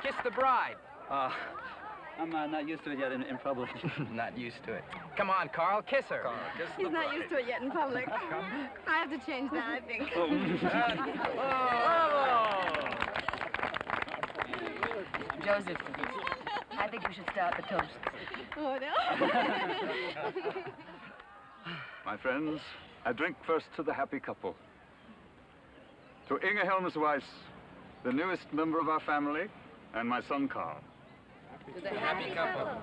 Kiss the bride. I'm not used to it yet in public. Not used to it. Come on, Carl, kiss her. Carl, kiss He's not used to it yet in public. I have to change that, I think. Joseph, I think we should start the toast. Oh, no. My friends, I drink first to the happy couple. To Inge Helmsweiss, the newest member of our family, and my son Carl. To the happy couple.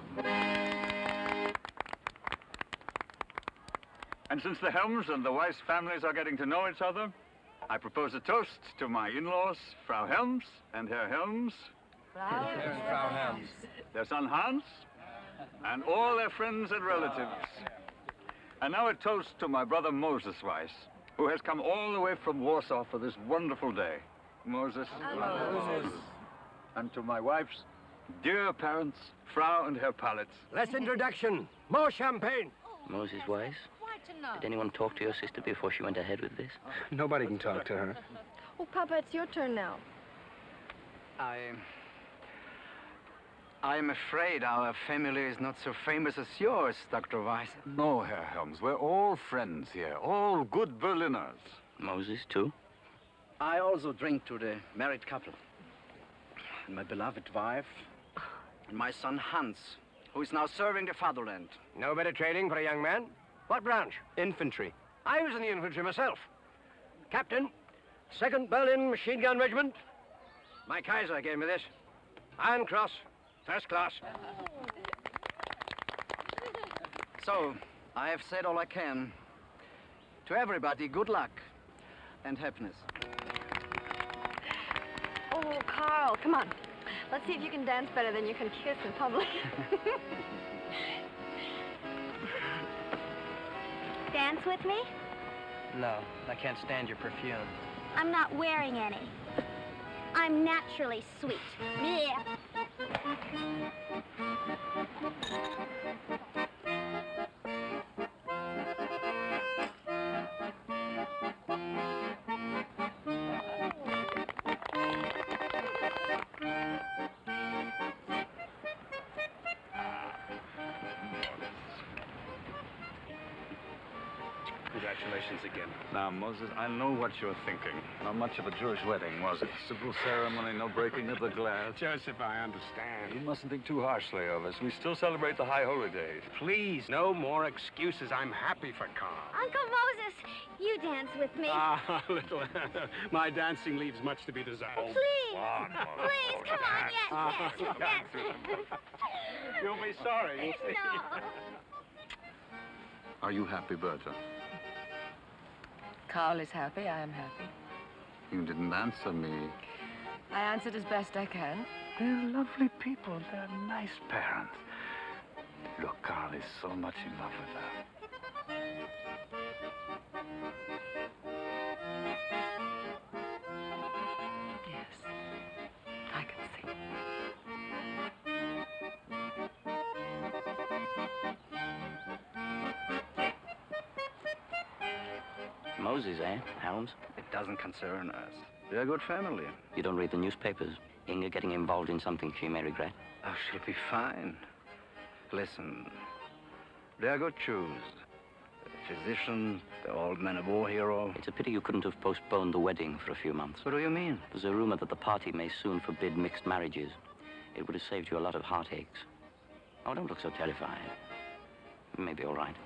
And since the Helms and the Weiss families are getting to know each other, I propose a toast to my in-laws, Frau Helms and Herr Helms, There's Frau Helms. their son Hans, and all their friends and relatives. And now a toast to my brother Moses Weiss, who has come all the way from Warsaw for this wonderful day. Moses. Moses. And to my wife's dear parents, Frau and Herr Palitz. Less introduction. More champagne. Moses Weiss, did anyone talk to your sister before she went ahead with this? Nobody can talk to her. Oh, Papa, it's your turn now. I'm afraid our family is not so famous as yours, Dr. Weiss. No, Herr Helms, we're all friends here, all good Berliners. Moses, too? I also drink to the married couple. And my beloved wife, and my son Hans, who is now serving the fatherland. No better training for a young man? What branch? Infantry. I was in the infantry myself. Captain, 2nd Berlin Machine Gun Regiment. My Kaiser gave me this. Iron Cross, first class. So, I have said all I can. To everybody, good luck and happiness. Oh, Carl, come on. Let's see if you can dance better than you can kiss in public. Dance with me? No, I can't stand your perfume. I'm not wearing any. I'm naturally sweet. Yeah. Congratulations again. Now, Moses, I know what you're thinking. Not much of a Jewish wedding, was it? Simple ceremony, no breaking of the glass. Joseph, I understand. You mustn't think too harshly of us. We still celebrate the high holy days. Please, no more excuses. I'm happy for Carl. Uncle Moses, you dance with me. Little. My dancing leaves much to be desired. Please. Please, come on. Yes, yes. You'll be sorry. You'll see. No. Are you happy, Bertha? Carl is happy. I am happy. You didn't answer me. I answered as best I can. They're lovely people. They're nice parents. Look, Carl is so much in love with her. Yes, I can see. Moses, eh? Helms? It doesn't concern us. We're a good family. You don't read the newspapers? Inge getting involved in something she may regret? Oh, she'll be fine. Listen, they're good Jews. The physician, the old man of war hero. It's a pity you couldn't have postponed the wedding for a few months. What do you mean? There's a rumor that the party may soon forbid mixed marriages. It would have saved you a lot of heartaches. Oh, don't look so terrified. Maybe all right.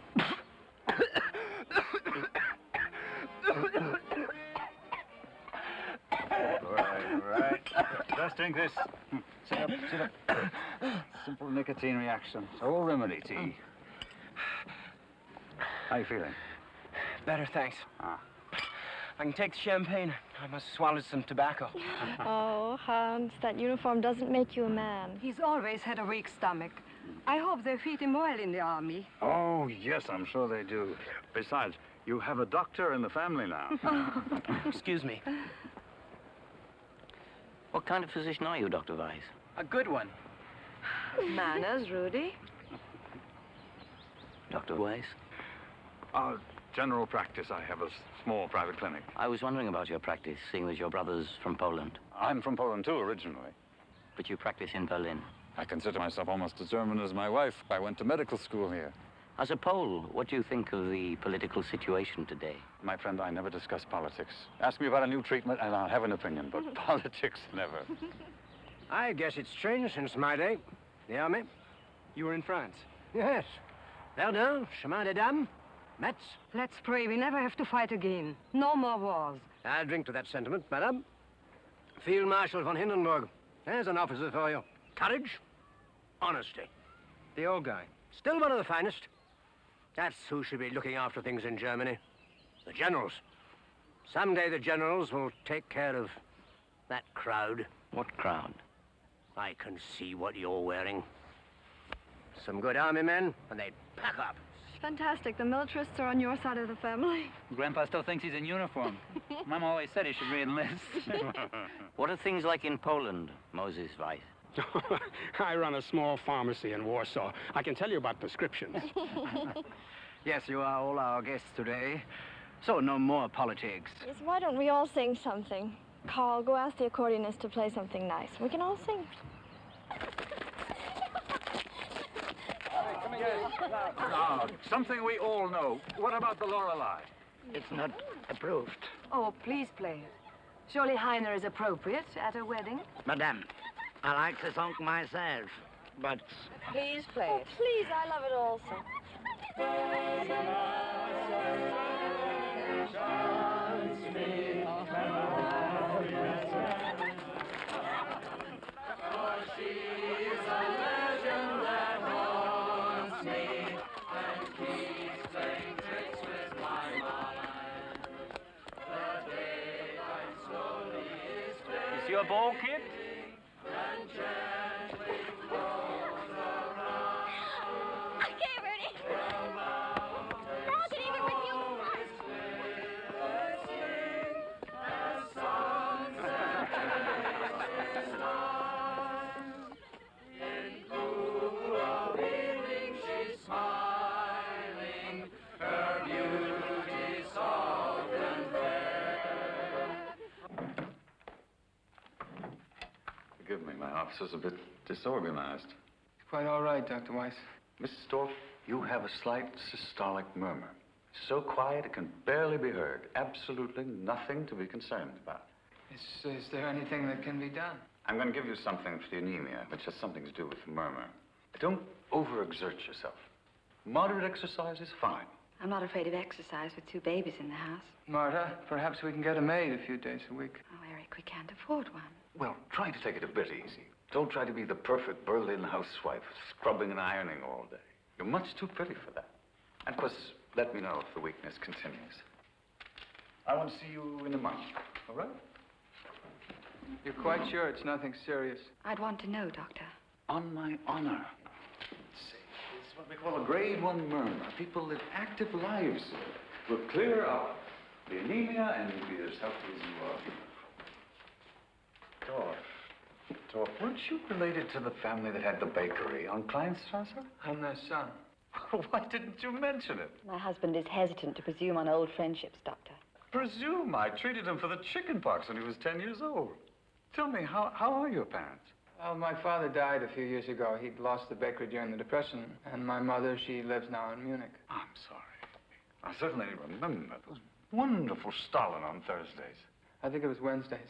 Right. Just drink this. Sit up, sit up. Simple nicotine reaction. All remedy tea. How you feeling? Better, thanks. Ah. I can take the champagne. I must swallow some tobacco. Oh, Hans, that uniform doesn't make you a man. He's always had a weak stomach. I hope they feed him well in the army. Oh, yes, I'm sure they do. Besides, You have a doctor in the family now. Excuse me. What kind of physician are you, Dr. Weiss? A good one. Manners, Rudy. Dr. Weiss? General practice. I have a small private clinic. I was wondering about your practice, seeing that your brother's from Poland. I'm from Poland, too, originally. But you practice in Berlin. I consider myself almost as German as my wife. I went to medical school here. As a Pole, what do you think of the political situation today? My friend, I never discuss politics. Ask me about a new treatment and I'll have an opinion, but politics, never. I guess it's changed since my day. The army? You were in France. Yes. Verdun, Chemin des Dames, Metz. Let's pray we never have to fight again. No more wars. I'll drink to that sentiment, madame. Field Marshal von Hindenburg. There's an officer for you. Courage, honesty. The old guy. Still one of the finest. That's who should be looking after things in Germany. The generals. Someday the generals will take care of that crowd. What crowd? I can see what you're wearing. Some good army men, and they'd pack up. Fantastic. The militarists are on your side of the family. Grandpa still thinks he's in uniform. Mom always said he should re-enlist. What are things like in Poland, Moses Weiss? I run a small pharmacy in Warsaw. I can tell you about prescriptions. Yes, you are all our guests today. So, no more politics. Yes, why don't we all sing something? Carl, go ask the accordionist to play something nice. We can all sing. Something we all know. What about the Lorelei? It's not approved. Oh, please play it. Surely Heiner is appropriate at a wedding. Madame, I like the song myself, but... Please play Oh, it. please, I love it also. Is your ball, kid? Okay, Rudy. Now I can even refuse lunch. Forgive me, my office is a bit disorganized. Quite all right, Dr. Weiss. Mrs. Storff, you have a slight systolic murmur. So quiet it can barely be heard. Absolutely nothing to be concerned about. Is there anything that can be done? I'm going to give you something for the anemia, which has something to do with the murmur. Don't overexert yourself. Moderate exercise is fine. I'm not afraid of exercise with 2 babies in the house. Marta, perhaps we can get a maid a few days a week. Oh, Eric, we can't afford one. Well, try to take it a bit easy. Don't try to be the perfect Berlin housewife, scrubbing and ironing all day. You're much too pretty for that. And of course, let me know if the weakness continues. I want to see you in a month, all right? You're quite sure it's nothing serious? I'd want to know, Doctor. On my honor. See, it's what we call a grade 1 murmur. People live active lives. We'll clear up the anemia and you'll be as healthy as you are. Dorf, weren't you related to the family that had the bakery on Kleinstrasse? I'm their son. Why didn't you mention it? My husband is hesitant to presume on old friendships, Doctor. Presume I treated him for the chicken pox when he was 10 years old. Tell me, how are your parents? Well, my father died a few years ago. He'd lost the bakery during the Depression. And my mother, she lives now in Munich. I'm sorry. I certainly remember those wonderful Stalin on Thursdays. I think it was Wednesdays.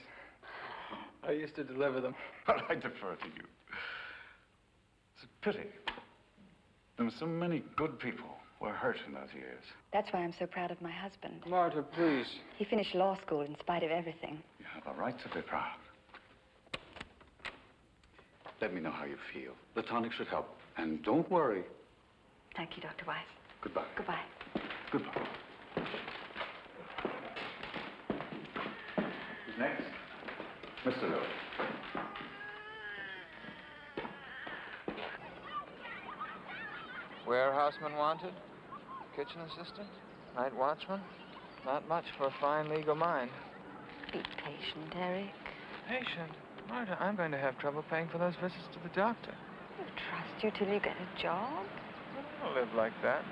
I used to deliver them. But I defer to you. It's a pity. There were so many good people who were hurt in those years. That's why I'm so proud of my husband. Marta, please. He finished law school in spite of everything. You have a right to be proud. Let me know how you feel. The tonic should help. And don't worry. Thank you, Dr. Weiss. Goodbye. Goodbye. Goodbye. Who's next? Mr. Lowe. Warehouseman wanted? Kitchen assistant? Night watchman? Not much for a fine legal mind. Be patient, Eric. Patient? Marta, I'm going to have trouble paying for those visits to the doctor. I'll trust you till you get a job. I don't live like that.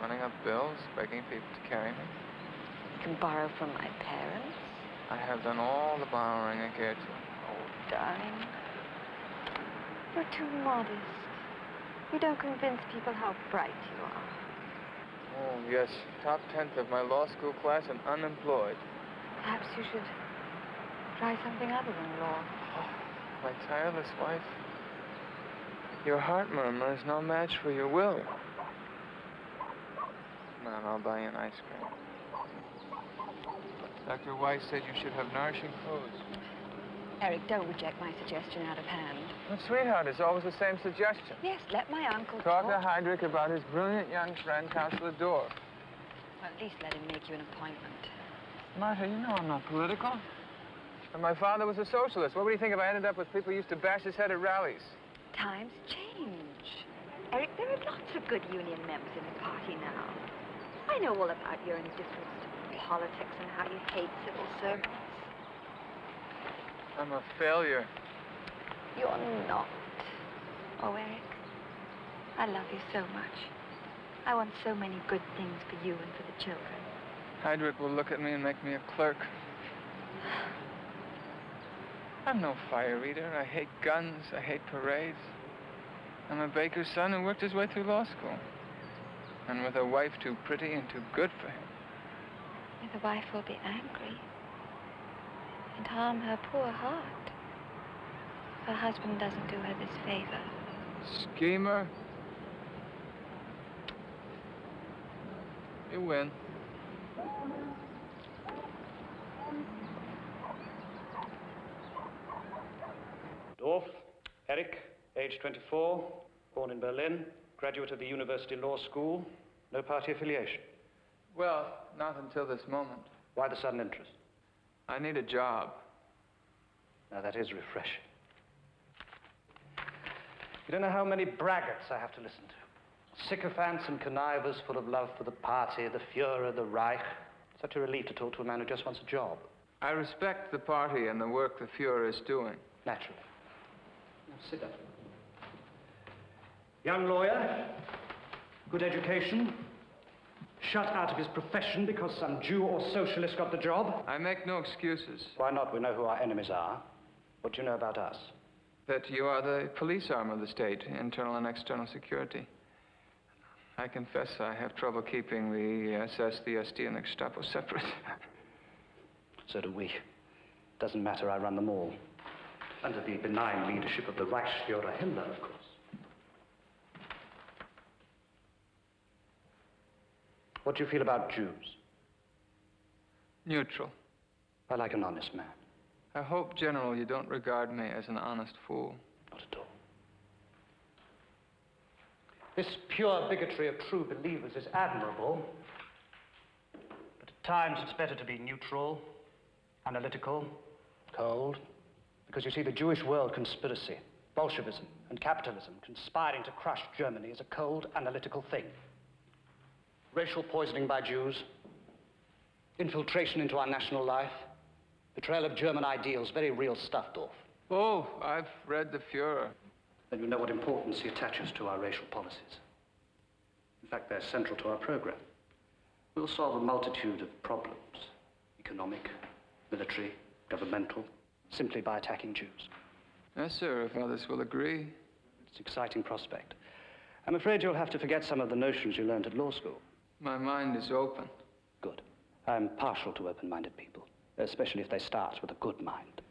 Running up bills, begging people to carry me. You can borrow from my parents. I have done all the borrowing I care to. Oh, darling. You're too modest. You don't convince people how bright you are. Oh, yes. Top 10th of my law school class and unemployed. Perhaps you should try something other than law. Oh, my tireless wife. Your heart murmur is no match for your will. Come on, I'll buy you an ice cream. Dr. Weiss said you should have nourishing foods. Eric, don't reject my suggestion out of hand. But, sweetheart, it's always the same suggestion. Yes, let my uncle Talk to Heydrich about his brilliant young friend, Counselor Dorff. Well, at least let him make you an appointment. Martha, you know I'm not political. And my father was a socialist. What would you think if I ended up with people who used to bash his head at rallies? Times change. Eric, there are lots of good union members in the party now. I know all about your indifference to politics and how you hate civil servants. I'm a failure. You're not. Oh, Eric, I love you so much. I want so many good things for you and for the children. Heydrich will look at me and make me a clerk. I'm no fire eater. I hate guns. I hate parades. I'm a baker's son who worked his way through law school. And with a wife too pretty and too good for him. The wife will be angry and harm her poor heart. Her husband doesn't do her this favor. Schemer. You win. Dorff, Eric, age 24, born in Berlin, graduate of the University Law School, no party affiliation. Well, not until this moment. Why the sudden interest? I need a job. Now, that is refreshing. You don't know how many braggarts I have to listen to. Sycophants and connivers full of love for the party, the Führer, the Reich. Such a relief to talk to a man who just wants a job. I respect the party and the work the Führer is doing. Naturally. Now, sit down. Young lawyer, good education, shut out of his profession because some Jew or socialist got the job. I make no excuses. Why not? We know who our enemies are. What do you know about us? That you are the police arm of the state, internal and external security. I confess I have trouble keeping the SS, the SD, and the Gestapo separate. So do we. Doesn't matter, I run them all. Under the benign leadership of the Reichsführer Himmler, of course. What do you feel about Jews? Neutral. I like an honest man. I hope, General, you don't regard me as an honest fool. Not at all. This pure bigotry of true believers is admirable, but at times it's better to be neutral, analytical, cold, because you see, the Jewish world conspiracy, Bolshevism and capitalism conspiring to crush Germany is a cold, analytical thing. Racial poisoning by Jews, infiltration into our national life, betrayal of German ideals, very real stuff, Dorff. Oh, I've read the Führer. Then you know what importance he attaches to our racial policies. In fact, they're central to our program. We'll solve a multitude of problems, economic, military, governmental, simply by attacking Jews. Yes, sir, if others will agree. It's an exciting prospect. I'm afraid you'll have to forget some of the notions you learned at law school. My mind is open. Good. I'm partial to open-minded people, especially if they start with a good mind.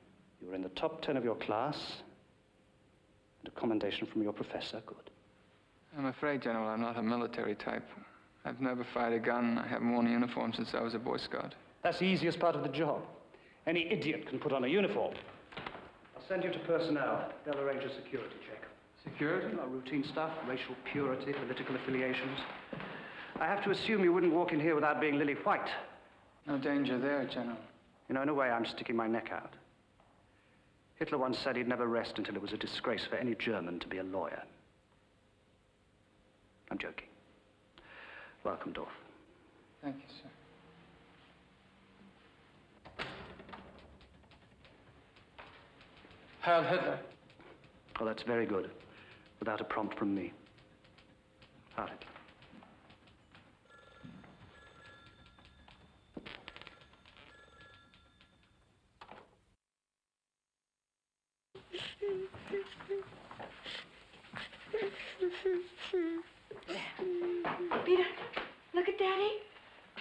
You were in the top 10 of your class, and a commendation from your professor, good. I'm afraid, General, I'm not a military type. I've never fired a gun. I haven't worn a uniform since I was a Boy Scout. That's the easiest part of the job. Any idiot can put on a uniform. I'll send you to personnel. They'll arrange a security check. Security? Routine stuff, racial purity, political affiliations. I have to assume you wouldn't walk in here without being lily white. No danger there, General. You know, in a way, I'm sticking my neck out. Hitler once said he'd never rest until it was a disgrace for any German to be a lawyer. I'm joking. Welcome, Dorff. Thank you, sir. Heil Hitler. Oh, that's very good. Without a prompt from me. Heil Hitler. Peter, look at Daddy.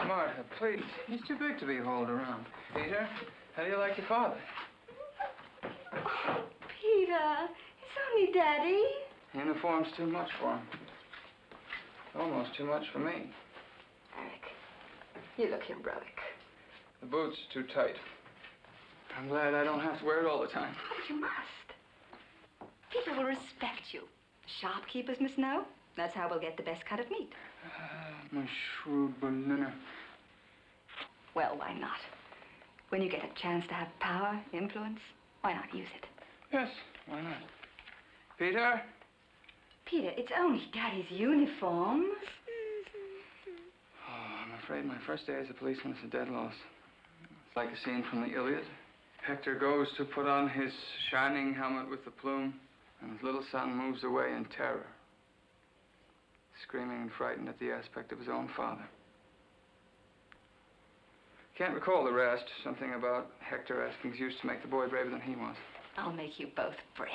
Martha, please. He's too big to be hauled around. Peter, how do you like your father? Oh, Peter, it's only Daddy. Uniform's too much for him. Almost too much for me. Alec, you look heroic. The boots are too tight. I'm glad I don't have to wear it all the time. But you must. People will respect you. Shopkeepers must know. That's how we'll get the best cut of meat. My shrewd Berliner. Well, why not? When you get a chance to have power, influence, why not use it? Yes, why not? Peter? Peter, it's only Daddy's uniform. Oh, I'm afraid my first day as a policeman is a dead loss. It's like a scene from the Iliad. Hector goes to put on his shining helmet with the plume, and his little son moves away in terror, screaming and frightened at the aspect of his own father. Can't recall the rest. Something about Hector asking Zeus to make the boy braver than he was. I'll make you both brave.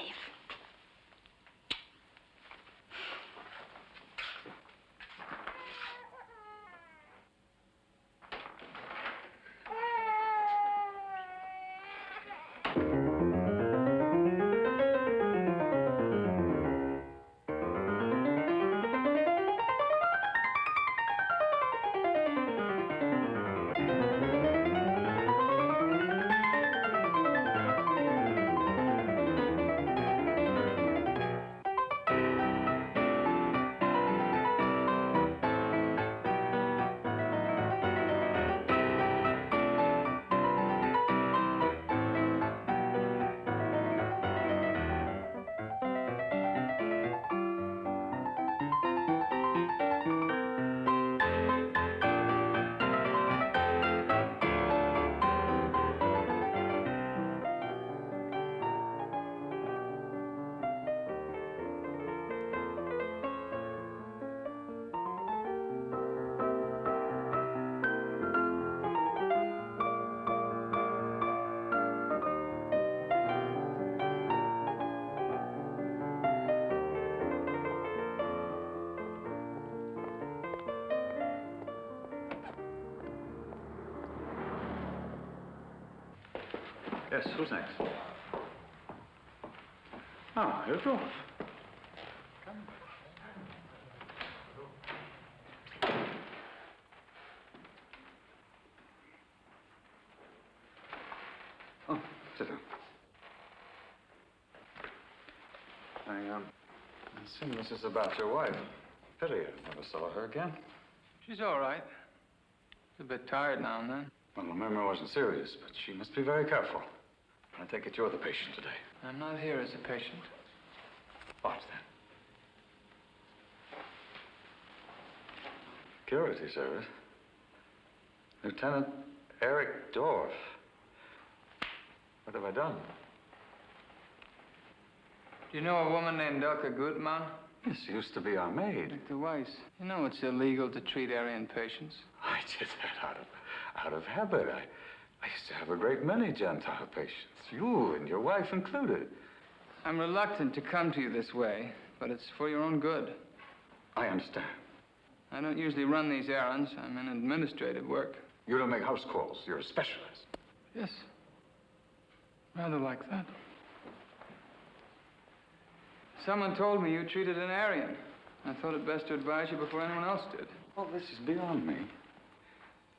Yes, who's next? Ah, Herr Dorf. Oh, sit down. I assume this is about your wife. Pity I never saw her again. She's all right. She's a bit tired now and then. Well, the murmur wasn't serious, but she must be very careful. I take it you're the patient today. I'm not here as a patient. What then? Security service. Lieutenant Eric Dorf. What have I done? Do you know a woman named Elke Gutmann? Yes, she used to be our maid. Dr. Weiss, you know it's illegal to treat Aryan patients. I did that out of habit. I used to have a great many Gentile patients, you and your wife included. I'm reluctant to come to you this way, but it's for your own good. I understand. I don't usually run these errands. I'm in administrative work. You don't make house calls. You're a specialist. Yes. Rather like that. Someone told me you treated an Aryan. I thought it best to advise you before anyone else did. Well, this is beyond me.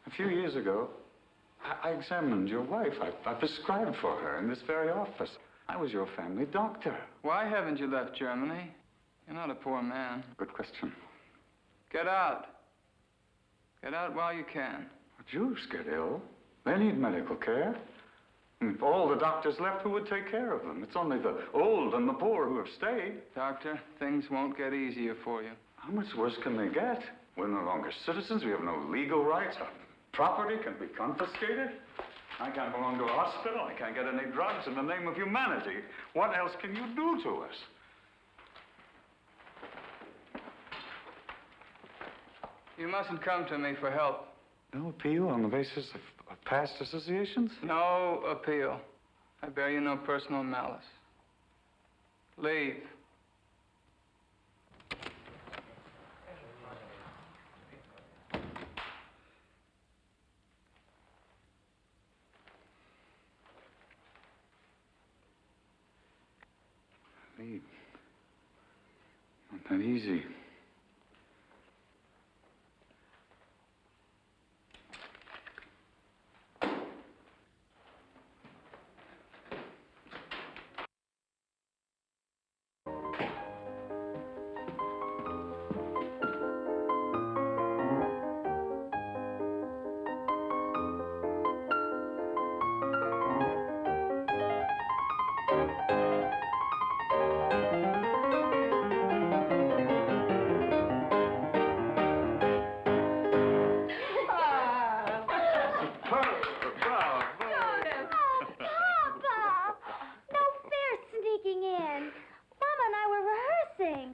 A few years ago, I examined your wife. I prescribed for her in this very office. I was your family doctor. Why haven't you left Germany? You're not a poor man. Good question. Get out. Get out while you can. Jews get ill. They need medical care. And if all the doctors left, who would take care of them? It's only the old and the poor who have stayed. Doctor, things won't get easier for you. How much worse can they get? We're no longer citizens. We have no legal rights. Our property can be confiscated. I can't belong to a hospital. I can't get any drugs in the name of humanity. What else can you do to us? You mustn't come to me for help. No appeal on the basis of past associations? No appeal. I bear you no personal malice. Leave. Leave. Not that easy.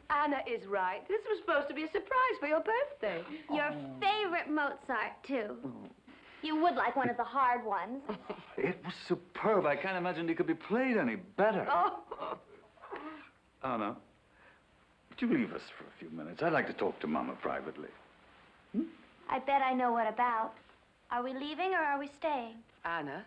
Anna is right. This was supposed to be a surprise for your birthday. Your favorite Mozart, too. You would like one of the hard ones. It was superb. I can't imagine it could be played any better. Oh. Anna, would you leave us for a few minutes? I'd like to talk to Mama privately. I bet I know what about. Are we leaving or are we staying? Anna?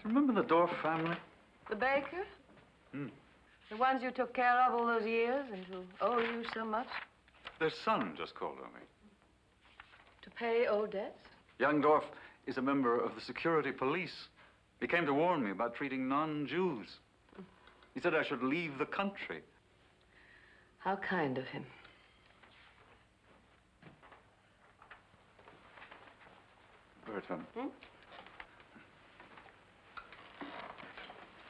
Remember the Dorff family? The baker? Hmm. The ones you took care of all those years and who owe you so much? Their son just called on me. To pay old debts? Young Dorff is a member of the security police. He came to warn me about treating non-Jews. He said I should leave the country. How kind of him. Bertha.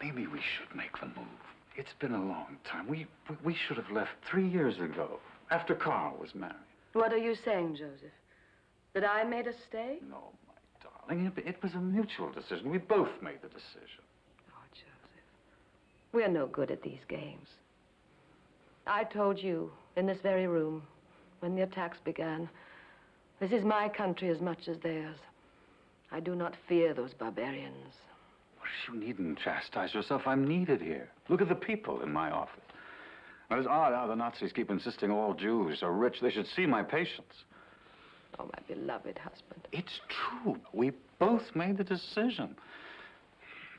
Maybe we should make the move. It's been a long time. We should have left 3 years ago, after Carl was married. What are you saying, Joseph? That I made us stay? No, my darling. It was a mutual decision. We both made the decision. Oh, Joseph. We're no good at these games. I told you, in this very room, when the attacks began, this is my country as much as theirs. I do not fear those barbarians. You needn't chastise yourself. I'm needed here. Look at the people in my office. Well, it's odd how the Nazis keep insisting all Jews are rich. They should see my patients. Oh, my beloved husband. It's true. We both made the decision.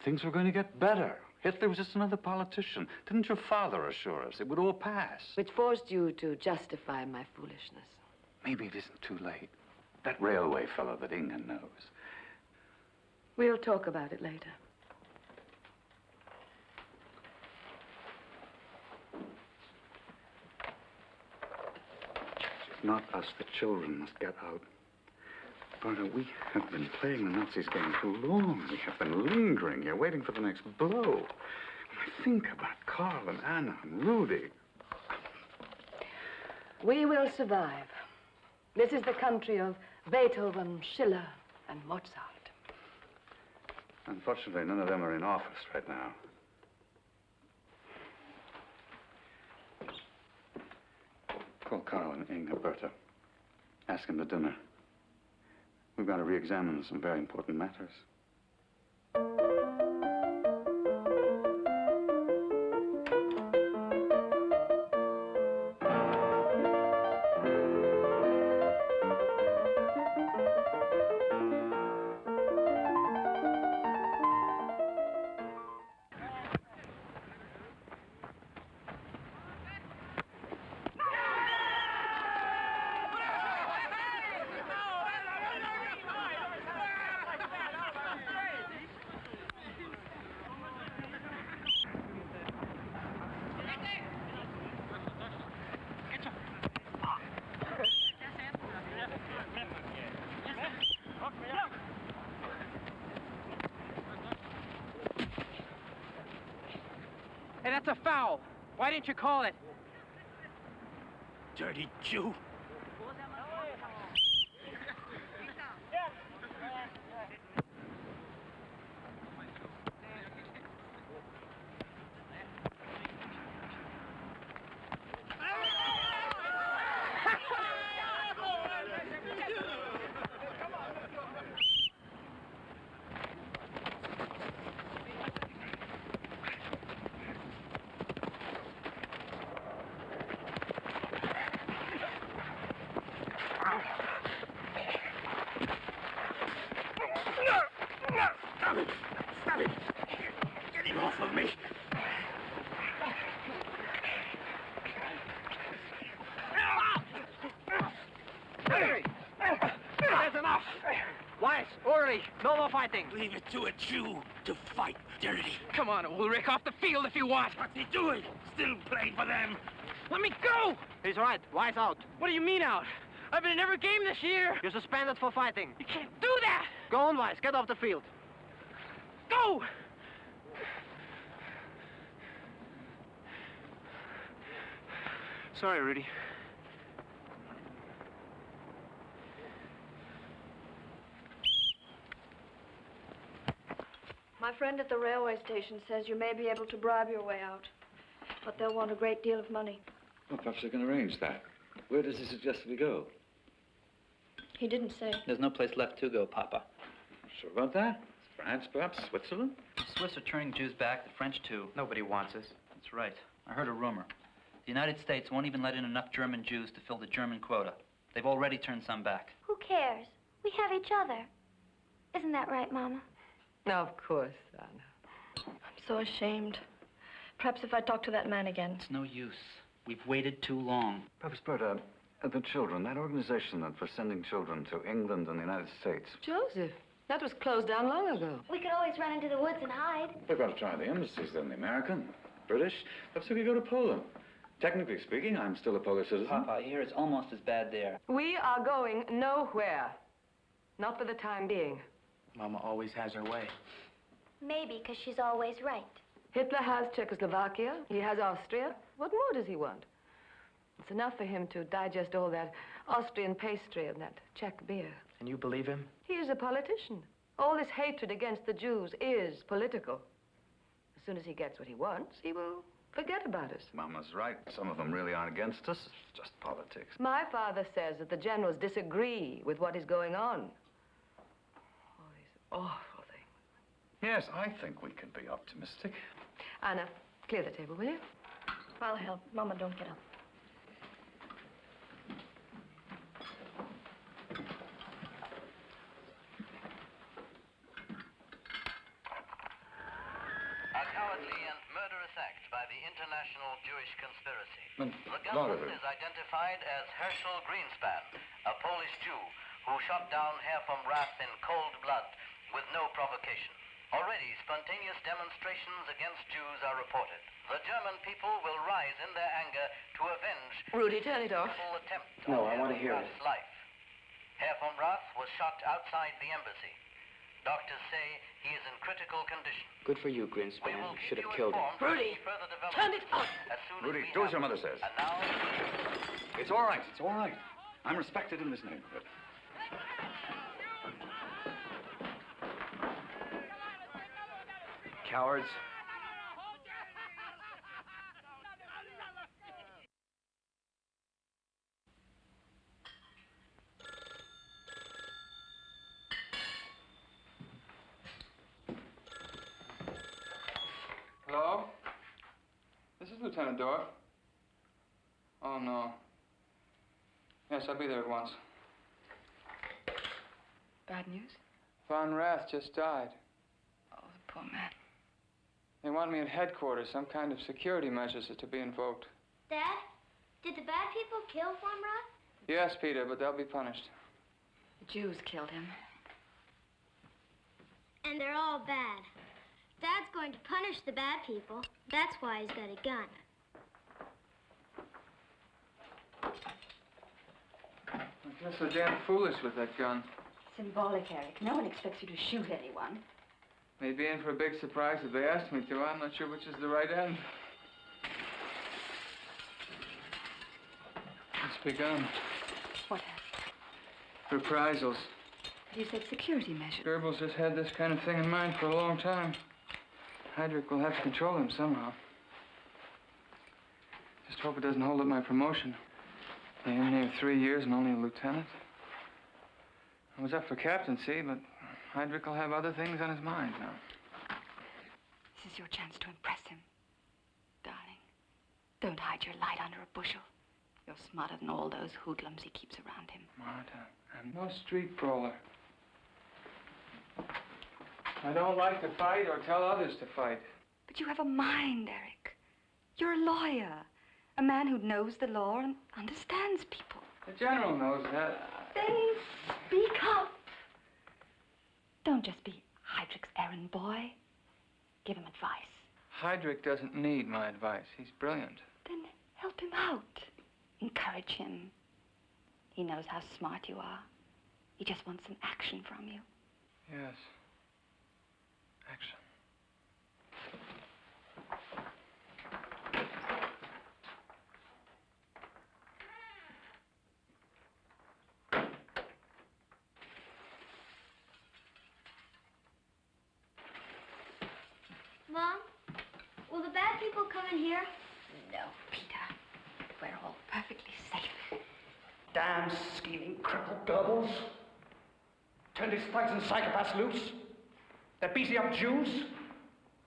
Things were going to get better. Hitler was just another politician. Didn't your father assure us it would all pass? Which forced you to justify my foolishness. Maybe it isn't too late. That railway fellow that Inga knows. We'll talk about it later. Not us, the children must get out. Berta, we have been playing the Nazis' game too long. We have been lingering here, waiting for the next blow. When I think about Carl and Anna and Rudy. We will survive. This is the country of Beethoven, Schiller, and Mozart. Unfortunately, none of them are in office right now. Call Carl and Inga, Berta. Ask them to dinner. We've got to re-examine some very important matters. that's a foul. Why didn't you call it? Dirty Jew. Stop it! Get him off of me! Hey! That's enough! Weiss, orderly, no more fighting. Leave it to a Jew to fight dirty. Come on, we'll rake off the field if you want. What's he doing? Still playing for them? Let me go! He's right. Weiss out. What do you mean out? I've been in every game this year. You're suspended for fighting. You can't do that! Go on, Weiss. Get off the field. Go! Sorry, Rudy. My friend at the railway station says you may be able to bribe your way out, but they'll want a great deal of money. Well, perhaps they can arrange that. Where does he suggest we go? He didn't say. There's no place left to go, Papa. Sure about that? France, perhaps? Switzerland? The Swiss are turning Jews back, the French too. Nobody wants us. That's right. I heard a rumor. The United States won't even let in enough German Jews to fill the German quota. They've already turned some back. Who cares? We have each other. Isn't that right, Mama? No, of course, Anna. I'm so ashamed. Perhaps if I talk to that man again. It's no use. We've waited too long. Perhaps, Berta, the children, that organization that for sending children to England and the United States. Joseph, that was closed down long ago. We could always run into the woods and hide. They've got to try the embassies, then the American, British. Perhaps we could go to Poland. Technically speaking, I'm still a Polish citizen. Papa, here it's almost as bad there. We are going nowhere. Not for the time being. Mama always has her way. Maybe because she's always right. Hitler has Czechoslovakia. He has Austria. What more does he want? It's enough for him to digest all that Austrian pastry and that Czech beer. And you believe him? He is a politician. All this hatred against the Jews is political. As soon as he gets what he wants, he will forget about us. Mama's right. Some of them really aren't against us. It's just politics. My father says that the generals disagree with what is going on. All these awful things. Yes, I think we can be optimistic. Anna, clear the table, will you? I'll help. Mama, don't get up. A cowardly and murderous act by the international Jewish conspiracy. But, The gunman is identified as Herschel Greenspan, a Polish Jew who shot down Herr Rath in cold blood with no provocation. Already, spontaneous demonstrations against Jews are reported. The German people will rise in their anger to avenge Rudy, turn it off. the attempt No, on I want to Herr hear it. Rath's life. Herr Rath was shot outside the embassy. Doctors say he is in critical condition. Good for you, Greenspan. You should have killed him. Rudy, turn it off. Rudy, do as your mother says. And now, It's all right. It's all right. I'm respected in this neighborhood. Cowards. Hello? This is Lieutenant Dorff. Oh, no. Yes, I'll be there at once. Bad news? Von Rath just died. Oh, the poor man. They want me at headquarters. Some kind of security measures are to be invoked. Dad, did the bad people kill Von Rath? Yes, Peter, but they'll be punished. The Jews killed him. And they're all bad. Dad's going to punish the bad people. That's why he's got a gun. I guess they're damn foolish with that gun. Symbolic, Eric. No one expects you to shoot anyone. They'd be in for a big surprise if they asked me to. I'm not sure which is the right end. begun. What has? Reprisals. You said security measures. Goebbels has had this kind of thing in mind for a long time. Heydrich will have to control him somehow. Just hope it doesn't hold up my promotion. Being in here 3 years and only a lieutenant. I was up for captaincy, but Heydrich will have other things on his mind now. This is your chance to impress him. Darling, don't hide your light under a bushel. You're smarter than all those hoodlums he keeps around him. Marta, I'm no street brawler. I don't like to fight or tell others to fight. But you have a mind, Eric. You're a lawyer. A man who knows the law and understands people. The general knows that. Then speak up. Don't just be Heydrich's errand boy. Give him advice. Heydrich doesn't need my advice. He's brilliant. Then help him out. Encourage him. He knows how smart you are. He just wants some action from you. Yes. Action. Mom, will the bad people come in here? No, Peter. We're all perfectly safe. Damn scheming crippled Goebbels. Turned his thugs and psychopaths loose. They're beating up Jews.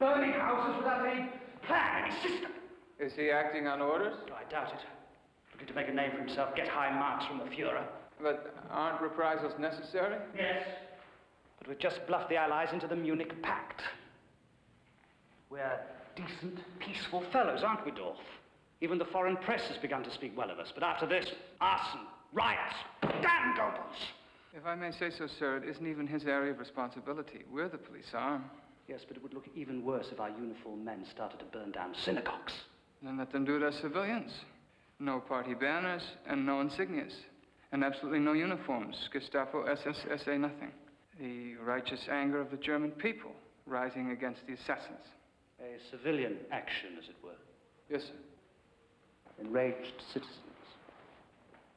Burning houses without any plan, any system. Is he acting on orders? Oh, I doubt it. Looking to make a name for himself, get high marks from the Fuhrer. But aren't reprisals necessary? Yes. But we've just bluffed the Allies into the Munich Pact. We're decent, peaceful fellows, aren't we, Dorf? Even the foreign press has begun to speak well of us. But after this, arson, riots, damn Goebbels! If I may say so, sir, it isn't even his area of responsibility. We're the police arm. Yes, but it would look even worse if our uniformed men started to burn down synagogues. Then let them do it as civilians. No party banners and no insignias. And absolutely no uniforms. Gestapo, SS, SA, nothing. The righteous anger of the German people rising against the assassins. A civilian action, as it were. Yes, sir. Enraged citizens.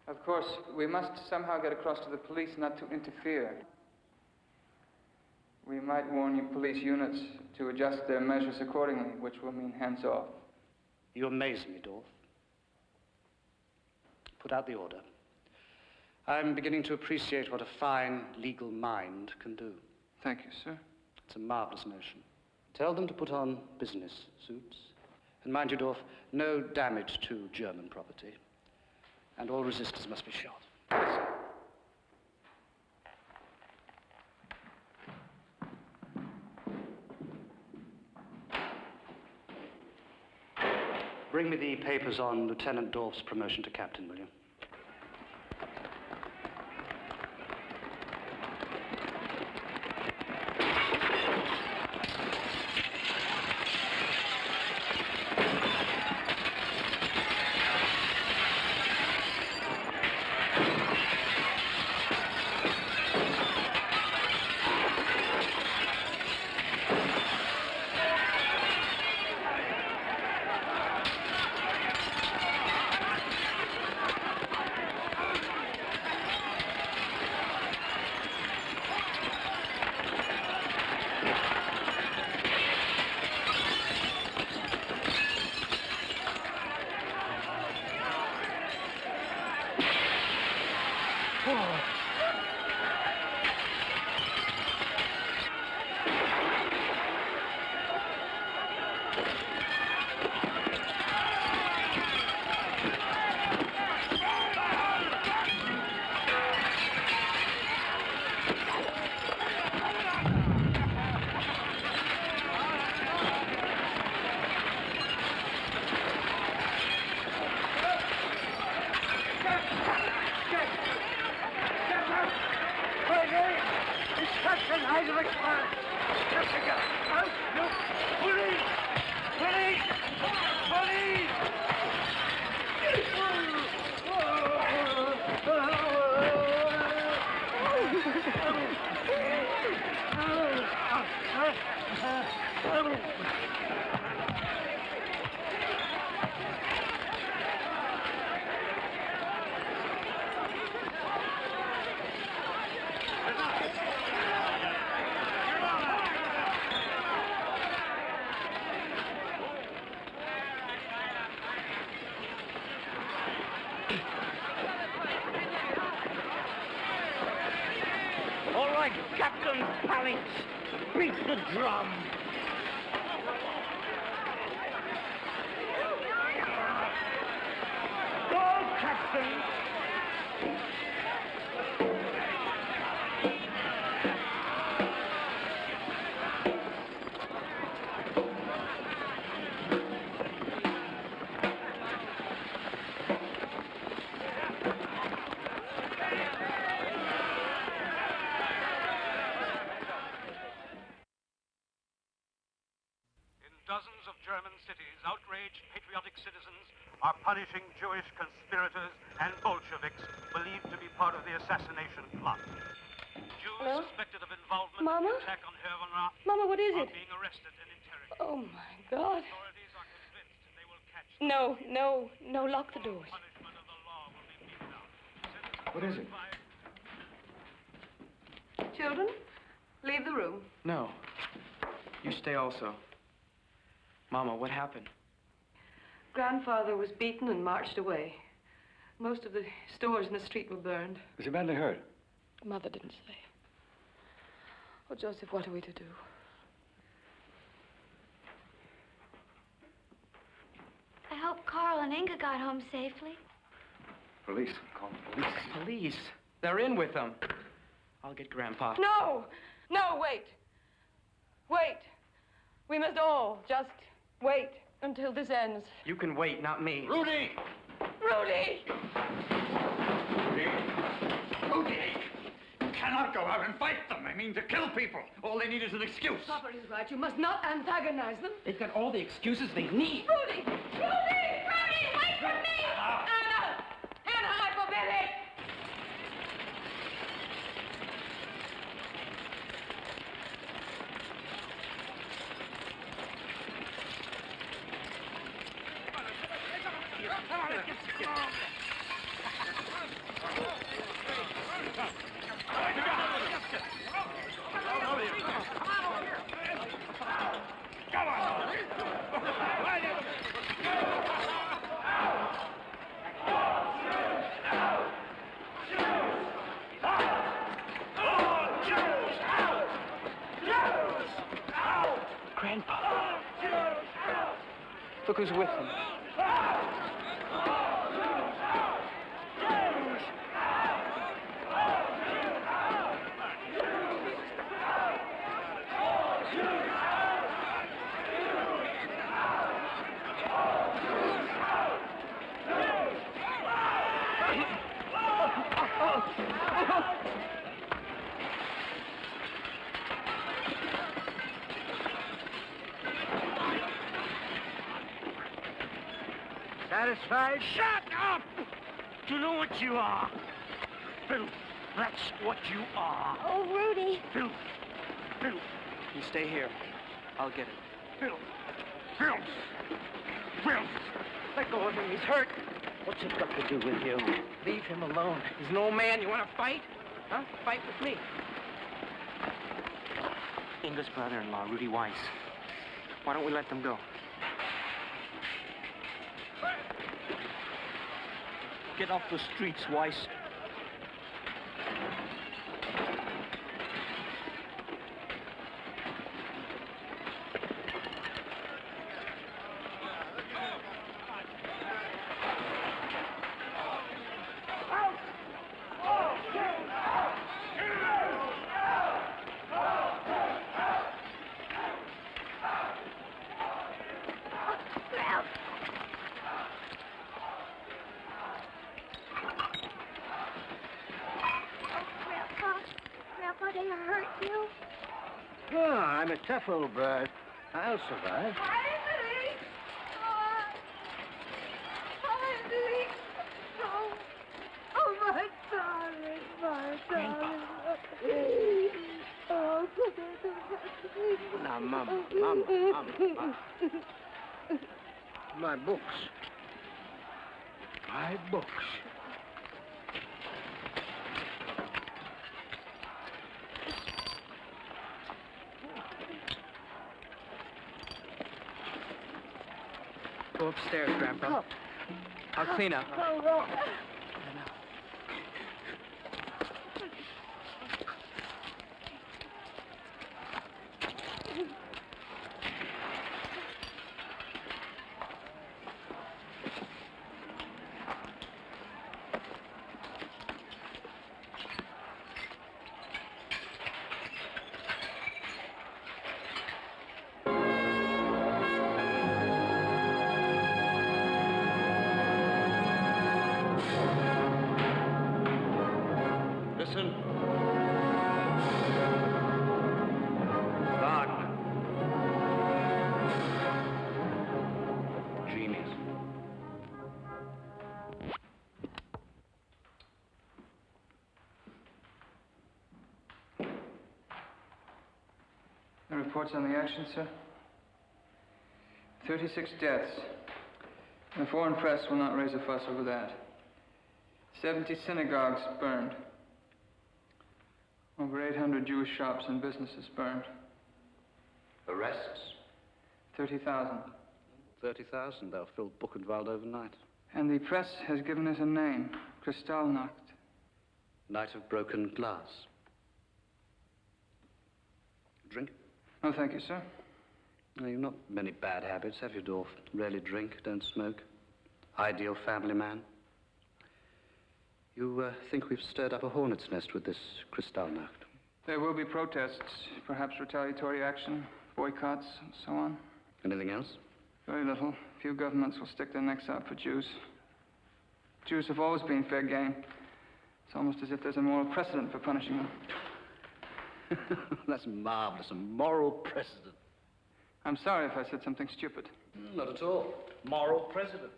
Of course, we must somehow get across to the police not to interfere. We might warn you police units to adjust their measures accordingly, which will mean hands off. You amaze me, Dorf. Put out the order. I'm beginning to appreciate what a fine legal mind can do. Thank you, sir. It's a marvelous notion. Tell them to put on business suits. And mind you, Dorf, no damage to German property. And all resistors must be shot. Yes, sir. Bring me the papers on Lieutenant Dorf's promotion to captain, will you? All right, Captain Pallets, beat the drum. Go, Captain. Dozens of German cities, outraged patriotic citizens are punishing Jewish conspirators and Bolsheviks believed to be part of the assassination plot. Jews Hello? suspected of involvement Mama? in the attack on Hermann Mama, what is are it? being arrested and interrogated. Oh, my God. Authorities are convinced they will catch No, no, no, lock the doors. punishment of the law will be meted out. What is it? Children, leave the room. No. You stay also. Mama, what happened? Grandfather was beaten and marched away. Most of the stores in the street were burned. Was he badly hurt? Mother didn't say. Oh, Joseph, what are we to do? I hope Carl and Inga got home safely. Police. Call the police. Police? They're in with them. I'll get Grandpa. No! No, wait! Wait! We must all just wait until this ends. You can wait, not me. Rudy! Rudy! Rudy! You cannot go out and fight them. They mean to kill people. All they need is an excuse. Papa is right. You must not antagonize them. They've got all the excuses they need. Rudy! Rudy! Rudy, wait for me! Anna! Anna, I forbid it! Grandpa. Look who's with them. Satisfied? Shut up! You know what you are? Filth. That's what you are. Oh, Rudy. Filth. Filth. You stay here. I'll get it. Filth. Filth. Filth. Let go of him. He's hurt. What's it got to do with you? Leave him alone. He's an old man. You want to fight? Huh? Fight with me. Inga's brother-in-law, Rudy Weiss. Why don't we let them go? Get off the streets, Weiss. Grandpa, they hurt you? Oh, I'm a tough old bird. I'll survive. Oh, my darling, my darling. Oh, Now, Mama. My books. My books. Go upstairs, Grandpa. I'll clean up. reports on the action, sir? 36 deaths. The foreign press will not raise a fuss over that. 70 synagogues burned. Over 800 Jewish shops and businesses burned. Arrests? 30,000. 30,000. They'll fill Buchenwald overnight. And the press has given us a name, Kristallnacht. Night of broken glass. Drink? No, thank you, sir. No, you've not many bad habits, have you, Dorf? Rarely drink, don't smoke. Ideal family man. You think we've stirred up a hornet's nest with this Kristallnacht? There will be protests, perhaps retaliatory action, boycotts, and so on. Anything else? Very little. Few governments will stick their necks out for Jews. Jews have always been fair game. It's almost as if there's a moral precedent for punishing them. That's marvelous, a moral precedent. I'm sorry if I said something stupid. Not at all. Moral precedent.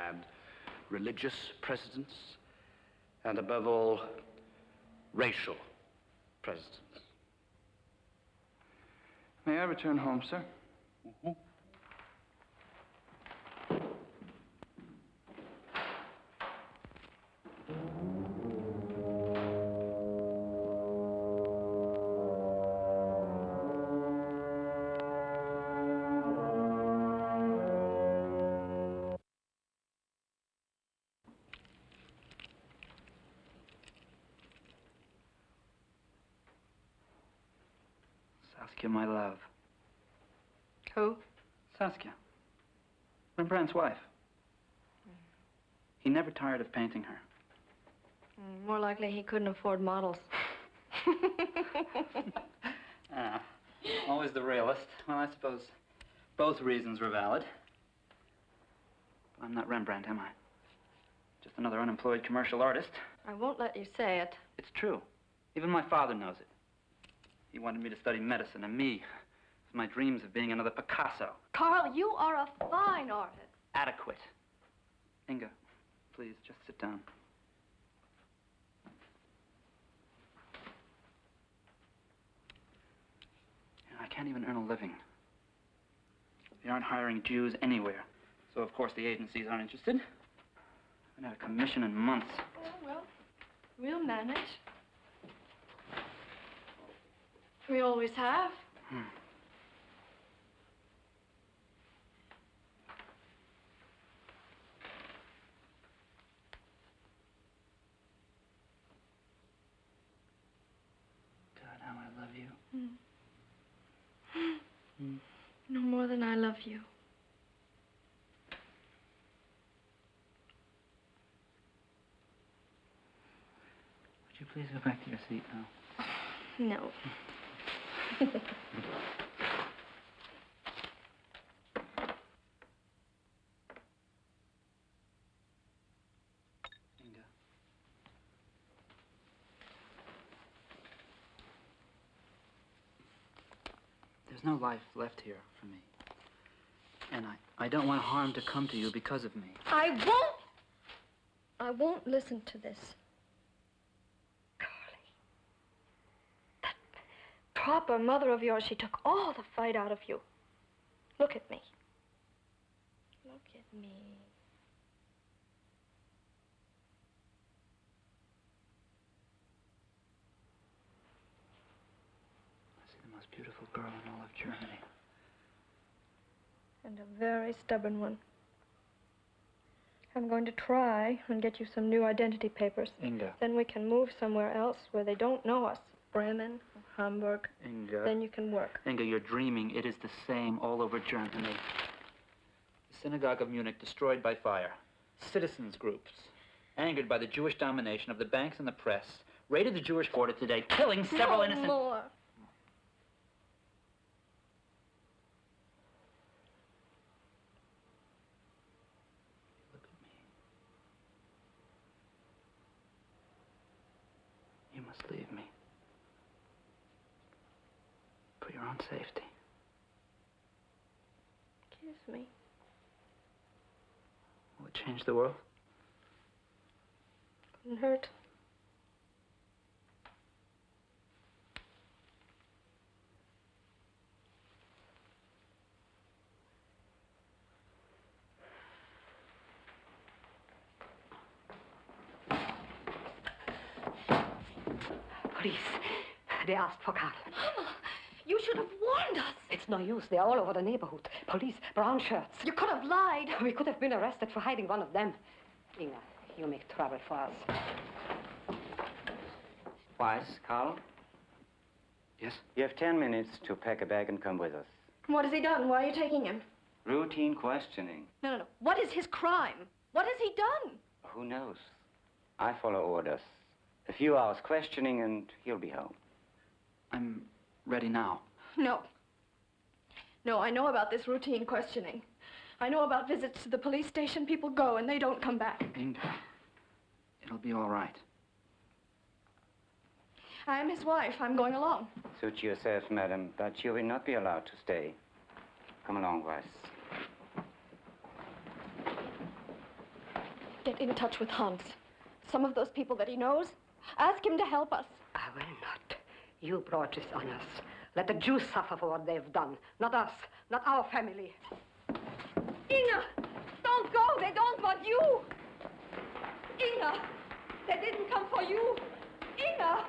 And religious precedents. And above all, racial precedents. May I return home, sir? Mm-hmm. Saskia, my love. Who? Saskia. Rembrandt's wife. He never tired of painting her. More likely he couldn't afford models. Always the realist. Well, I suppose both reasons were valid. I'm not Rembrandt, am I? Just another unemployed commercial artist. I won't let you say it. It's true. Even my father knows it. He wanted me to study medicine, and me, with my dreams of being another Picasso. Carl, you are a fine artist. Adequate. Inga, please, just sit down. I can't even earn a living. They aren't hiring Jews anywhere. So, of course, the agencies aren't interested. I haven't had a commission in months. Oh, well, we'll manage. We always have. God, how I love you. No more than I love you. Would you please go back to your seat now? No. Inga. There's no life left here for me. And I don't want harm to come to you because of me. I won't listen to this. Carly. That proper mother of yours, she took all the fight out of you. Look at me. Look at me. I see the most beautiful girl in all of Germany. And a very stubborn one. I'm going to try and get you some new identity papers. Inga. Then we can move somewhere else where they don't know us. Bremen, Hamburg. Inga. Then you can work. Inga, you're dreaming. It is the same all over Germany. The synagogue of Munich destroyed by fire. Citizens groups, angered by the Jewish domination of the banks and the press, raided the Jewish quarter today, killing several innocent... more. You must leave me. For your own safety. Kiss me. Will it change the world? Couldn't hurt. police. They asked for Carl. Mama, you should have warned us. It's no use. They're all over the neighborhood. Police, brown shirts. You could have lied. We could have been arrested for hiding one of them. Inga, you make trouble for us. Weiss, Carl? Yes? You have 10 minutes to pack a bag and come with us. What has he done? Why are you taking him? Routine questioning. No. What is his crime? What has he done? Who knows? I follow orders. A few hours questioning and he'll be home. I'm ready now. No. No, I know about this routine questioning. I know about visits to the police station. People go and they don't come back. Inga, it'll be all right. I am his wife. I'm going along. Suit yourself, madam, but you will not be allowed to stay. Come along, Weiss. Get in touch with Hans. Some of those people that he knows. Ask him to help us. I will not. You brought this on us. Let the Jews suffer for what they've done. Not us. Not our family. Inga! Don't go! They don't want you! Inga! They didn't come for you! Inga!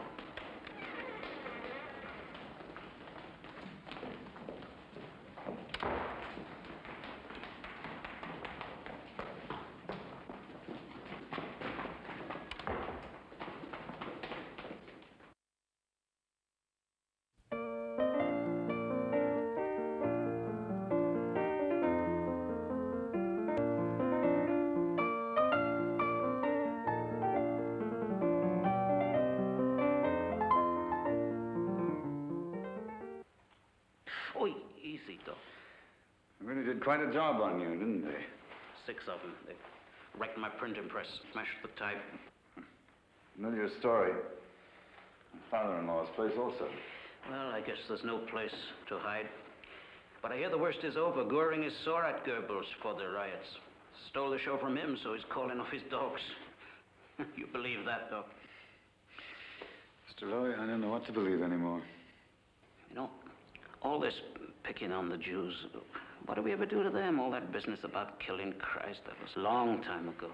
Oh, easy, Doc. They really did quite a job on you, didn't they? 6 of them. They wrecked my printing press, smashed the type. Familiar story. My father-in-law's place also. Well, I guess there's no place to hide. But I hear the worst is over. Goering is sore at Goebbels for the riots. Stole the show from him, so he's calling off his dogs. You believe that, Doc? Mr. Lowy, I don't know what to believe anymore. You know, all this picking on the Jews, what did we ever do to them? All that business about killing Christ, that was a long time ago.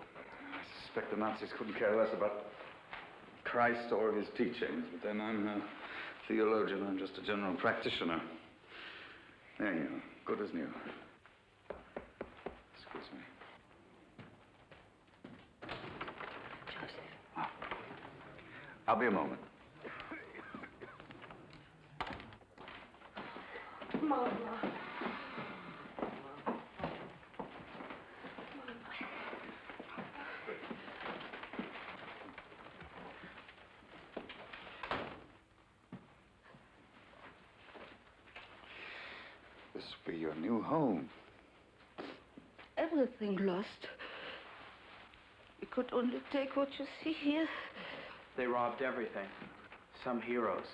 I suspect the Nazis couldn't care less about Christ or his teachings, but then I'm a theologian. I'm just a general practitioner. There you go. Good as new. Excuse me. Joseph. I'll be a moment. Mama. This will be your new home. Everything lost. We could only take what you see here. They robbed everything. Some heroes.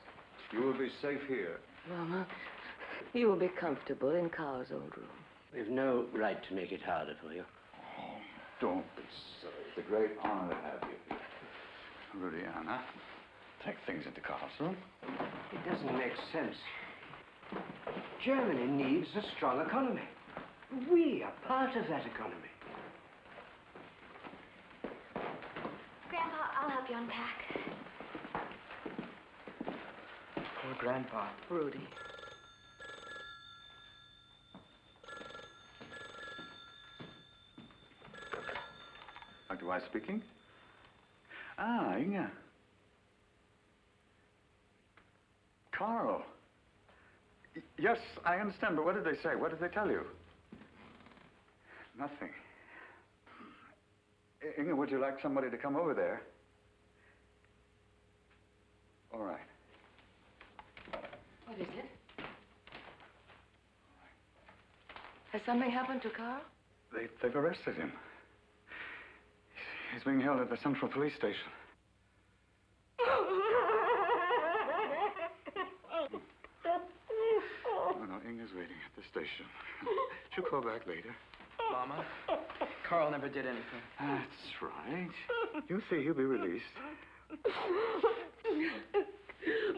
You will be safe here. Mama, you will be comfortable in Carl's old room. We've no right to make it harder for you. Oh, don't be silly. It's a great honor to have you here. Rudiana, take things into Carl's room. It doesn't make sense. Germany needs a strong economy. We are part of that economy. Grandpa, I'll help you unpack. Poor Grandpa. Rudy. Dr. Weiss speaking. Ah, Inga. Carl. Yes, I understand, but what did they say? What did they tell you? Nothing. Inga, would you like somebody to come over there? All right. What is it? Has something happened to Carl? They've arrested him. He's being held at the Central Police Station. No, Inga's waiting at the station. She'll call back later. Mama, Carl never did anything. That's right. You'll see he'll be released.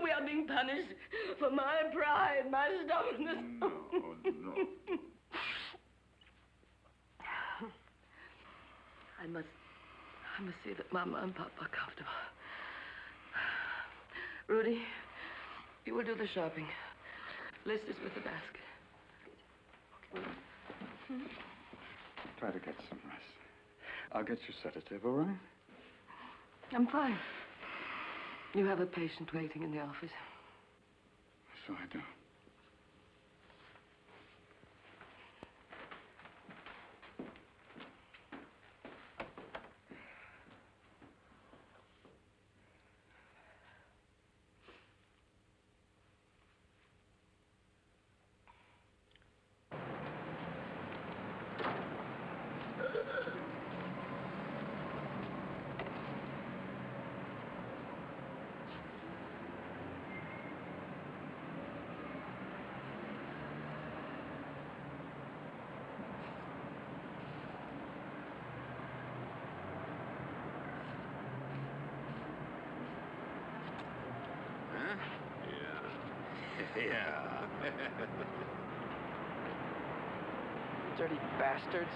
We are being punished for my pride, my stubbornness. No. I must see that Mama and Papa are comfortable. Rudy, you will do the shopping. List is with the basket. Try to get some rest. I'll get you sedative, all right? I'm fine. You have a patient waiting in the office. So I do. Yeah. Dirty bastards.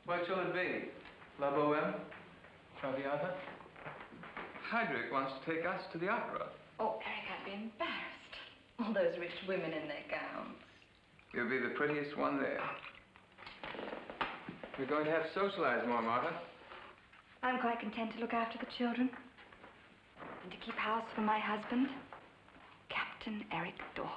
What shall it be? La Boheme? Traviata? Heydrich wants to take us to the opera. Oh, Eric, I'd be embarrassed. All those rich women in their gowns. You'll be the prettiest one there. We're going to have to socialize more, Martha. I'm quite content to look after the children. And to keep house for my husband, Captain Eric Dorff.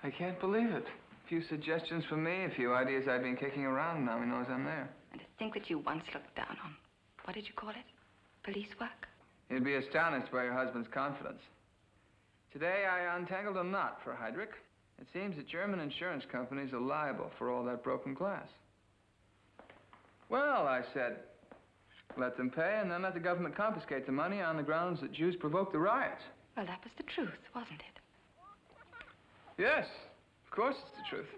I can't believe it. A few suggestions for me, a few ideas I've been kicking around. Now he knows I'm there. And to think that you once looked down on, what did you call it? Police work? You'd be astonished by your husband's confidence. Today, I untangled a knot for Heydrich. It seems that German insurance companies are liable for all that broken glass. Well, I said, let them pay and then let the government confiscate the money on the grounds that Jews provoked the riots. Well, that was the truth, wasn't it? Yes, of course it's the truth.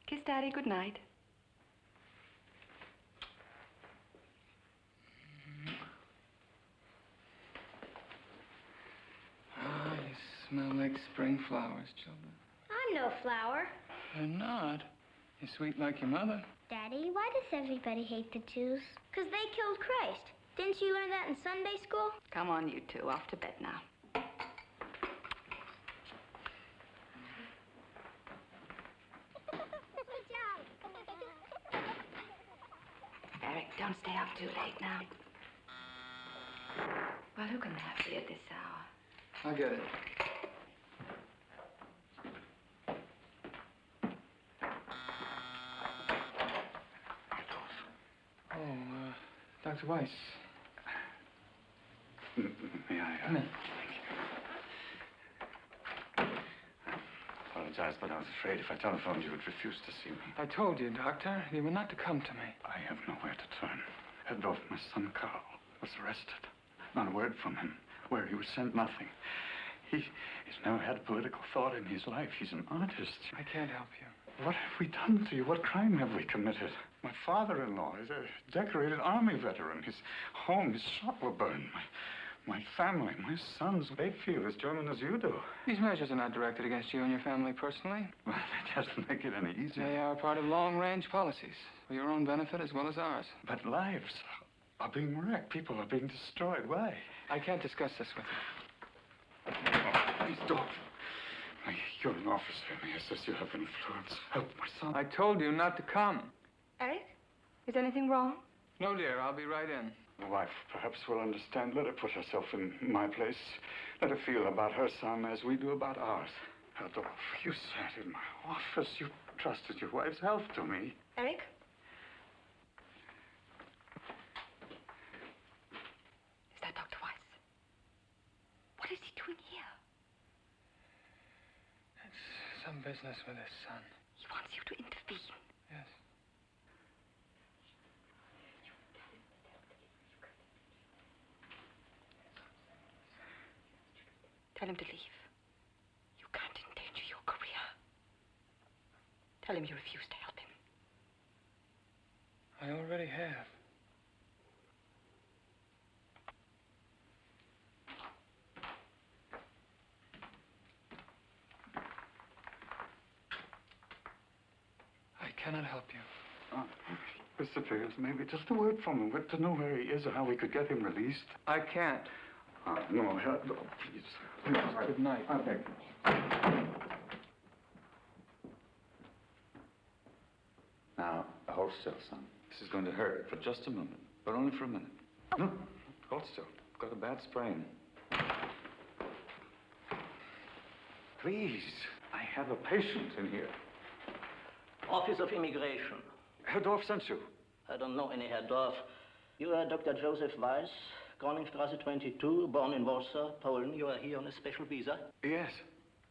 Kiss Daddy goodnight. Ah, you smell like spring flowers, children. I'm no flower. You're not. You're sweet like your mother. Daddy, why does everybody hate the Jews? Because they killed Christ. Didn't you learn that in Sunday school? Come on, you two. Off to bed now. Eric, don't stay up too late now. Well, who can nap you at this hour? I'll get it. Oh, Dr. Weiss. May I? Come in. I apologize, but I was afraid if I telephoned you would refuse to see me. I told you, Doctor, you were not to come to me. I have nowhere to turn. Hedorf, my son Carl, was arrested. Not a word from him. Where he was sent, nothing. He's never had a political thought in his life. He's an artist. I can't help you. What have we done to you? What crime have we committed? My father-in-law is a decorated army veteran. His home, his shop were burned. My family, my sons, they feel as German as you do. These measures are not directed against you and your family personally. Well, that doesn't make it any easier. They are part of long-range policies for your own benefit as well as ours. But lives are being wrecked. People are being destroyed. Why? I can't discuss this with you. Oh, please don't. You're an officer, and he says you have influence. Help my son. I told you not to come. Eric, is anything wrong? No, dear, I'll be right in. The wife perhaps will understand. Let her put herself in my place. Let her feel about her son as we do about ours. Adolf, you sat in my office. You trusted your wife's health to me. Eric? Is that Dr. Weiss? What is he doing here? It's some business with his son. He wants you to intervene. Yes. Tell him to leave. You can't endanger your career. Tell him you refuse to help him. I already have. Christopher, maybe just a word from him. We'd to know where he is or how we could get him released. I can't. No, please. Good night. I beg you. Now, hold still, son. This is going to hurt for just a moment, but only for a minute. No, hold still. Got a bad sprain. Please, I have a patient in here. Office of Immigration. Herr Dorf sent you. I don't know any Herr Dorf. You are Dr. Joseph Weiss, Kroningstrasse 22, born in Warsaw, Poland. You are here on a special visa? Yes.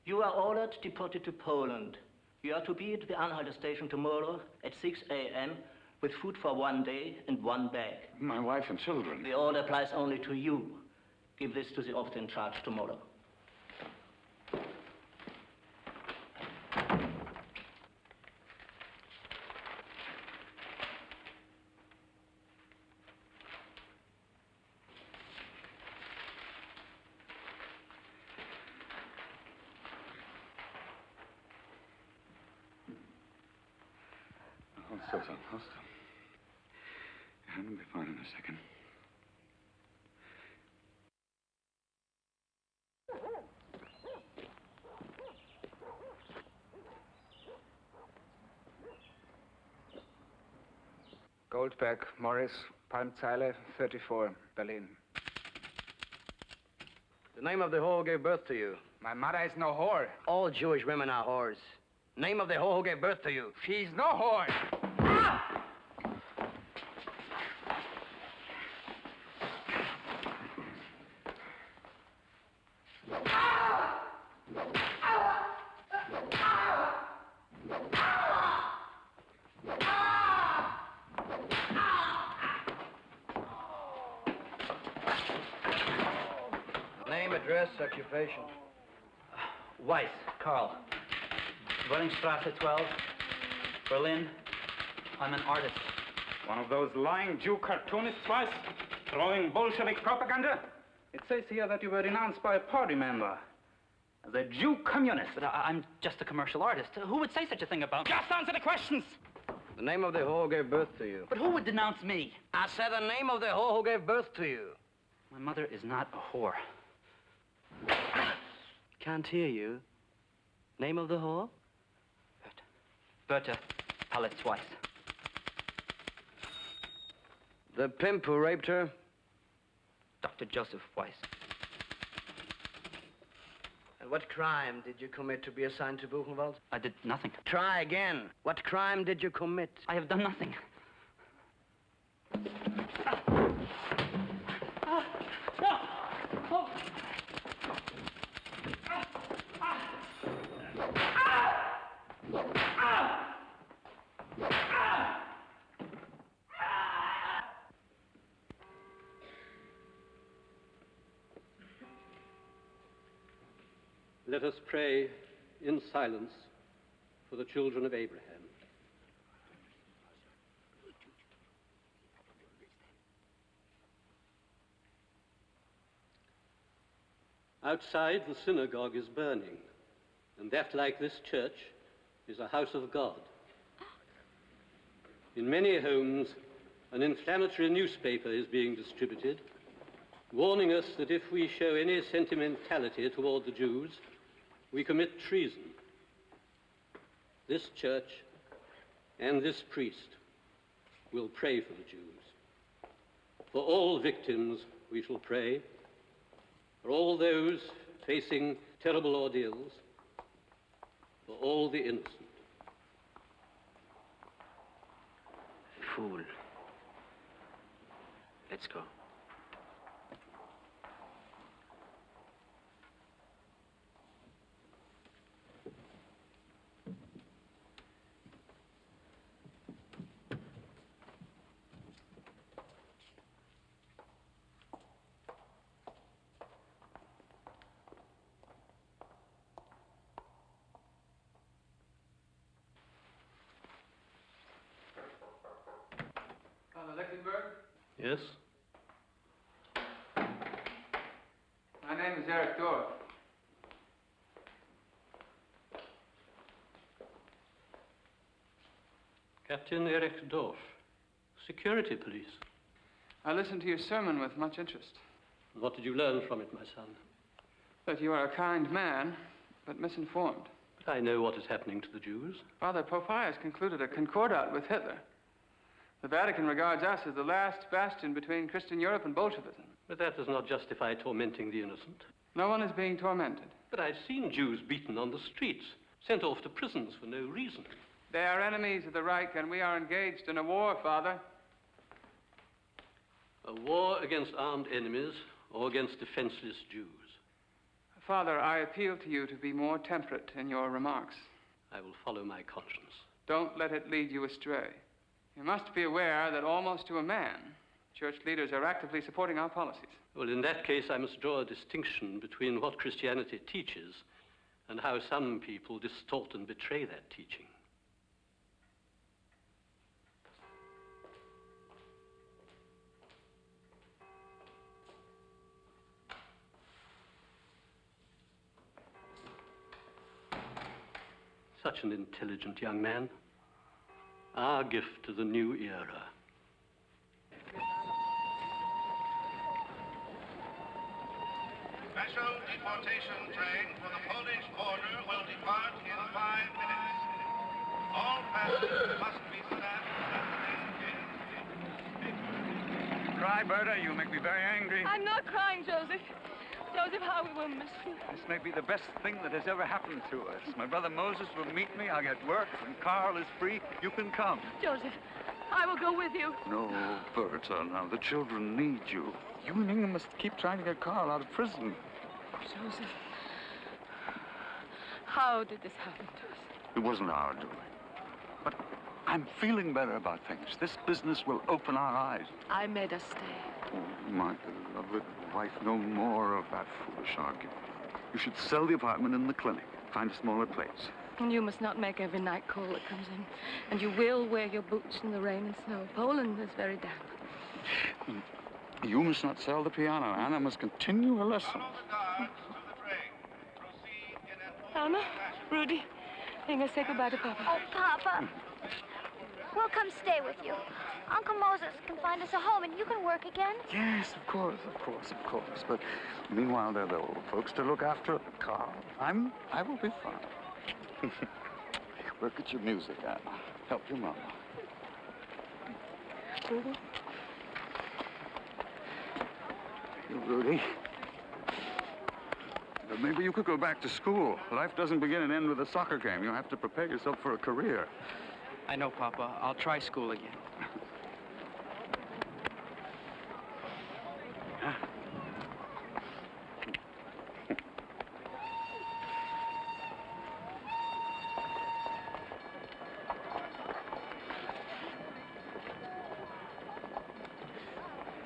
You are ordered deported to Poland. You are to be at the Anhalter station tomorrow at 6 a.m. with food for 1 day and 1 bag. My wife and children. The order applies only to you. Give this to the officer in charge tomorrow. Hold still, son. Hold still. Your hand will be fine in a second. Goldberg, Morris, Palmzeile, 34, Berlin. The name of the whore who gave birth to you. My mother is no whore. All Jewish women are whores. Name of the whore who gave birth to you. She's no whore. Name, address, occupation. Weiss, Karl. Wollingstrasse 12, Berlin. I'm an artist. One of those lying Jew cartoonists, Weiss, throwing Bolshevik propaganda? It says here that you were denounced by a party member as a Jew communist. But I'm just a commercial artist. Who would say such a thing about me? Just answer the questions! The name of the whore who gave birth to you. But who would denounce me? I said the name of the whore who gave birth to you. My mother is not a whore. Can't hear you. Name of the whore? Berta Palitz Weiss. The pimp who raped her? Dr. Joseph Weiss. And what crime did you commit to be assigned to Buchenwald? I did nothing. Try again. What crime did you commit? I have done nothing. Let us pray in silence for the children of Abraham. Outside, the synagogue is burning, and that, like this church, is a house of God. In many homes, an inflammatory newspaper is being distributed, warning us that if we show any sentimentality toward the Jews, we commit treason. This church and this priest will pray for the Jews. For all victims, we shall pray. For all those facing terrible ordeals. For all the innocent. Fool. Let's go. Yes? My name is Eric Dorf. Captain Erich Dorf. Security police. I listened to your sermon with much interest. What did you learn from it, my son? That you are a kind man, but misinformed. But I know what is happening to the Jews. Father, Pope Pius concluded a concordat with Hitler. The Vatican regards us as the last bastion between Christian Europe and Bolshevism. But that does not justify tormenting the innocent. No one is being tormented. But I've seen Jews beaten on the streets, sent off to prisons for no reason. They are enemies of the Reich, and we are engaged in a war, Father. A war against armed enemies or against defenseless Jews. Father, I appeal to you to be more temperate in your remarks. I will follow my conscience. Don't let it lead you astray. You must be aware that almost to a man, church leaders are actively supporting our policies. Well, in that case, I must draw a distinction between what Christianity teaches and how some people distort and betray that teaching. Such an intelligent young man. Our gift to the new era. Special deportation train for the Polish border will depart in 5 minutes. All passengers must be staffed at the main gate. Cry, Berta, you make me very angry. I'm not crying, Joseph. Joseph, how we will miss you. This may be the best thing that has ever happened to us. My brother Moses will meet me. I'll get work, and Carl is free. You can come. Joseph, I will go with you. No, Berta, now the children need you. You and Inga must keep trying to get Carl out of prison. Joseph, how did this happen to us? It wasn't our doing. But I'm feeling better about things. This business will open our eyes. I made us stay. Oh, my beloved wife, no more of that foolish argument. You should sell the apartment in the clinic. Find a smaller place. And you must not make every night call that comes in. And you will wear your boots in the rain and snow. Poland is very damp. You must not sell the piano. Anna must continue her lesson. Anna, Rudy, Inga, say goodbye to Papa. Oh, Papa. We'll come stay with you. Uncle Moses can find us a home and you can work again. Yes, of course. But meanwhile, there are the old folks to look after. Carl, I will be fine. Work at your music, Anna. Help your mama. Rudy? Rudy. Maybe you could go back to school. Life doesn't begin and end with a soccer game. You have to prepare yourself for a career. I know, Papa. I'll try school again.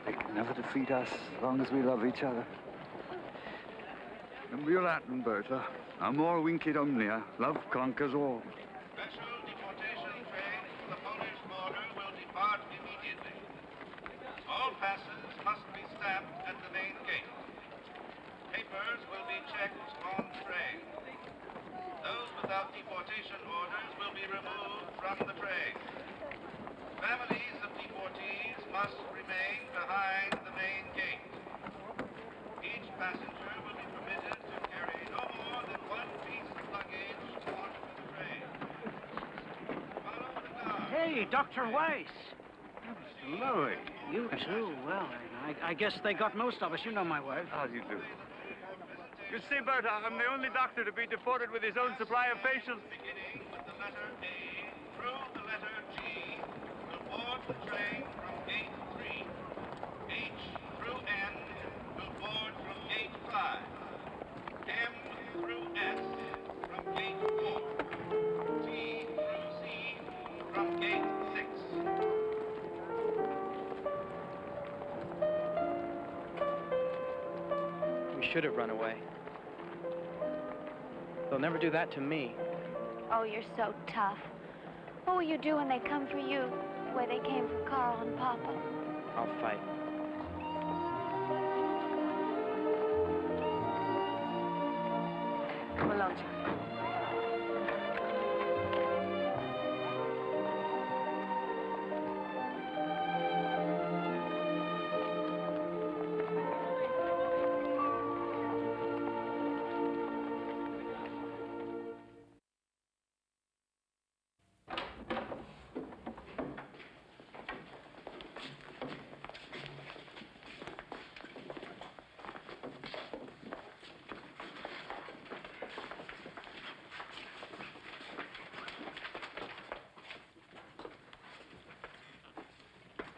They can never defeat us as long as we love each other. Remember your Latin, Berta. Amor vincit omnia. Love conquers all. Special deportation train for the Polish border will depart immediately. All passes must be stamped at the main gate. Papers will be checked on train. Those without deportation orders will be removed from the train. Families of deportees must remain behind the main gate. Each passenger will be permitted to carry no more than one piece of luggage onto the train. Follow the guard. Hey, Dr. Weiss. Louis. You too. Well, I guess they got most of us. You know my wife. How do you do? You see, Berta, I'm the only doctor to be deported with his own supply of patients. Beginning with the letter A through the letter G, will board the train from gate 3. H through N will board from gate 5. M through S from gate 4. T through Z from gate 6. We should have run away. They'll never do that to me. Oh, you're so tough. What will you do when they come for you, the way they came for Carl and Papa? I'll fight. Come along, John.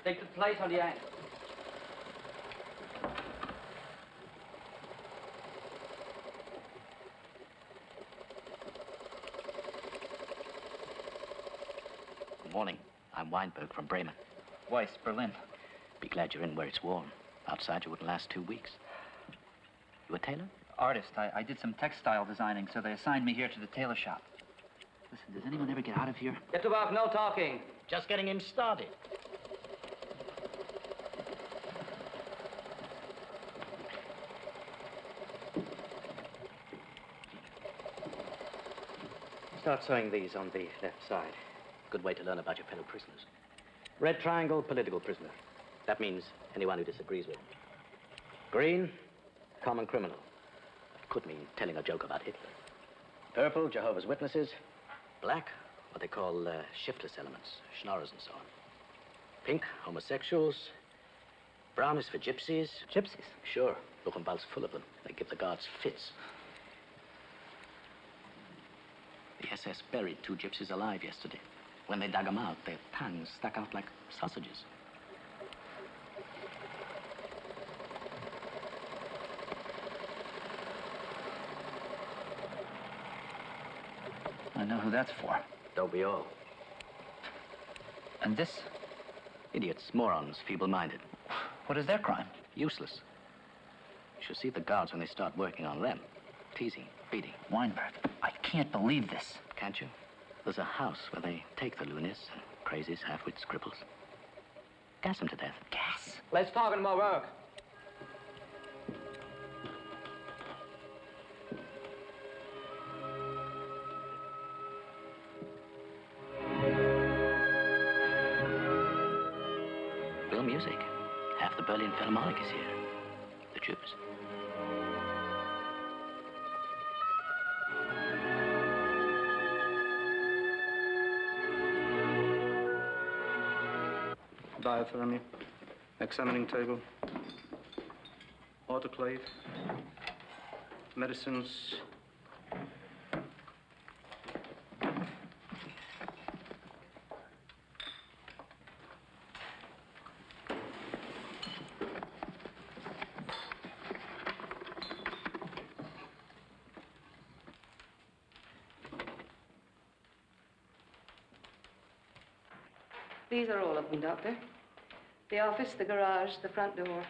Take the place on the end. Good morning. I'm Weinberg from Bremen. Weiss, Berlin. Be glad you're in where it's warm. Outside, you wouldn't last 2 weeks. You a tailor? Artist. I did some textile designing, so they assigned me here to the tailor shop. Listen, does anyone ever get out of here? Get to work, no talking. Just getting him started. Start sewing these on the left side. Good way to learn about your fellow prisoners. Red triangle, political prisoner. That means anyone who disagrees with him. Green, common criminal. Could mean telling a joke about Hitler. Purple, Jehovah's Witnesses. Black, what they call shiftless elements, schnorrers and so on. Pink, homosexuals. Brown is for gypsies. Gypsies? Sure. Buchenwald's full of them. They give the guards fits. The SS buried 2 gypsies alive yesterday. When they dug them out, their tongues stuck out like sausages. I know who that's for. Don't we all? And this? Idiots, morons, feeble-minded. What is their crime? Useless. You should see the guards when they start working on them. Teasing, beating. Weinberg, I can't believe this. Can't you? There's a house where they take the loonies, crazies, half-wits, cripples. Gas them to death. Gas? Let's talk about work. Real music. Half the Berlin Philharmonic is here. The Jews. Diathermy, examining table, autoclave, medicines. These are all of them, Doctor. The office, the garage, the front door,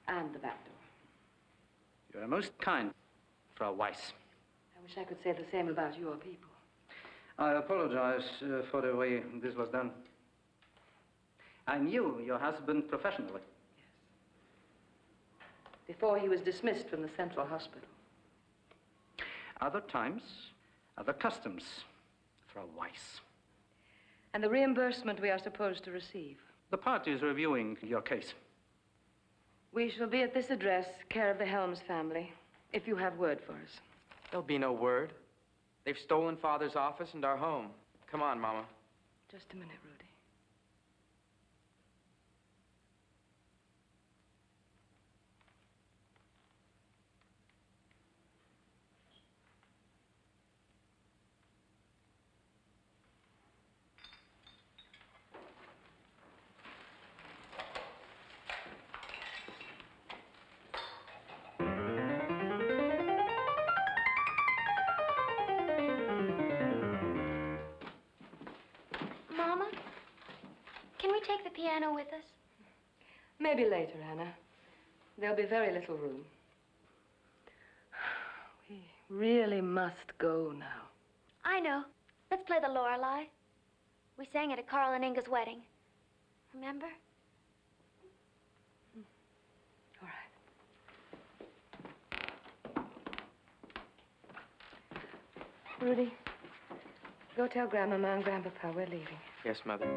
and the back door. You're most kind, Frau Weiss. I wish I could say the same about your people. I apologize for the way this was done. I knew your husband professionally. Before he was dismissed from the Central Hospital. Other times, other customs, Frau Weiss. And the reimbursement we are supposed to receive. The party is reviewing your case. We shall be at this address, care of the Helms family, if you have word for us. There'll be no word. They've stolen Father's office and our home. Come on, Mama. Just a minute, Rudy. Mama, can we take the piano with us? Maybe later, Anna. There'll be very little room. We really must go now. I know. Let's play the Lorelei. We sang it at Carl and Inga's wedding. Remember? All right. Rudy, go tell Grandmama and Grandpapa we're leaving. Yes, Mother.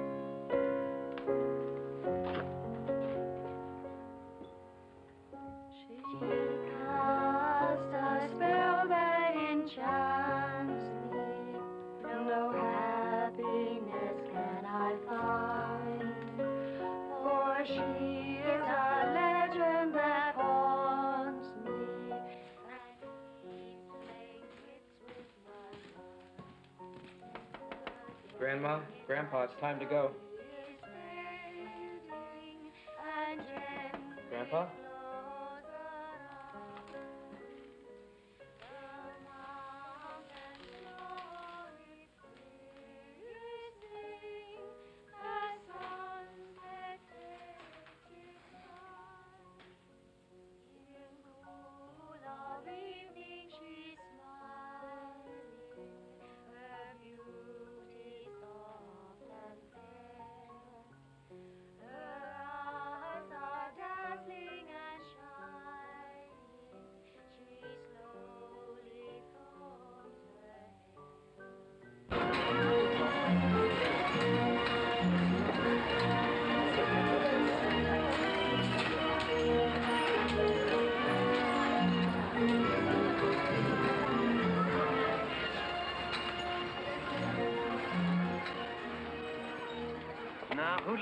Cast a spell that enchants me. No happiness can I find. For she is a legend that haunts me. And keeps playing tricks with my mind. Grandma, Grandpa, it's time to go.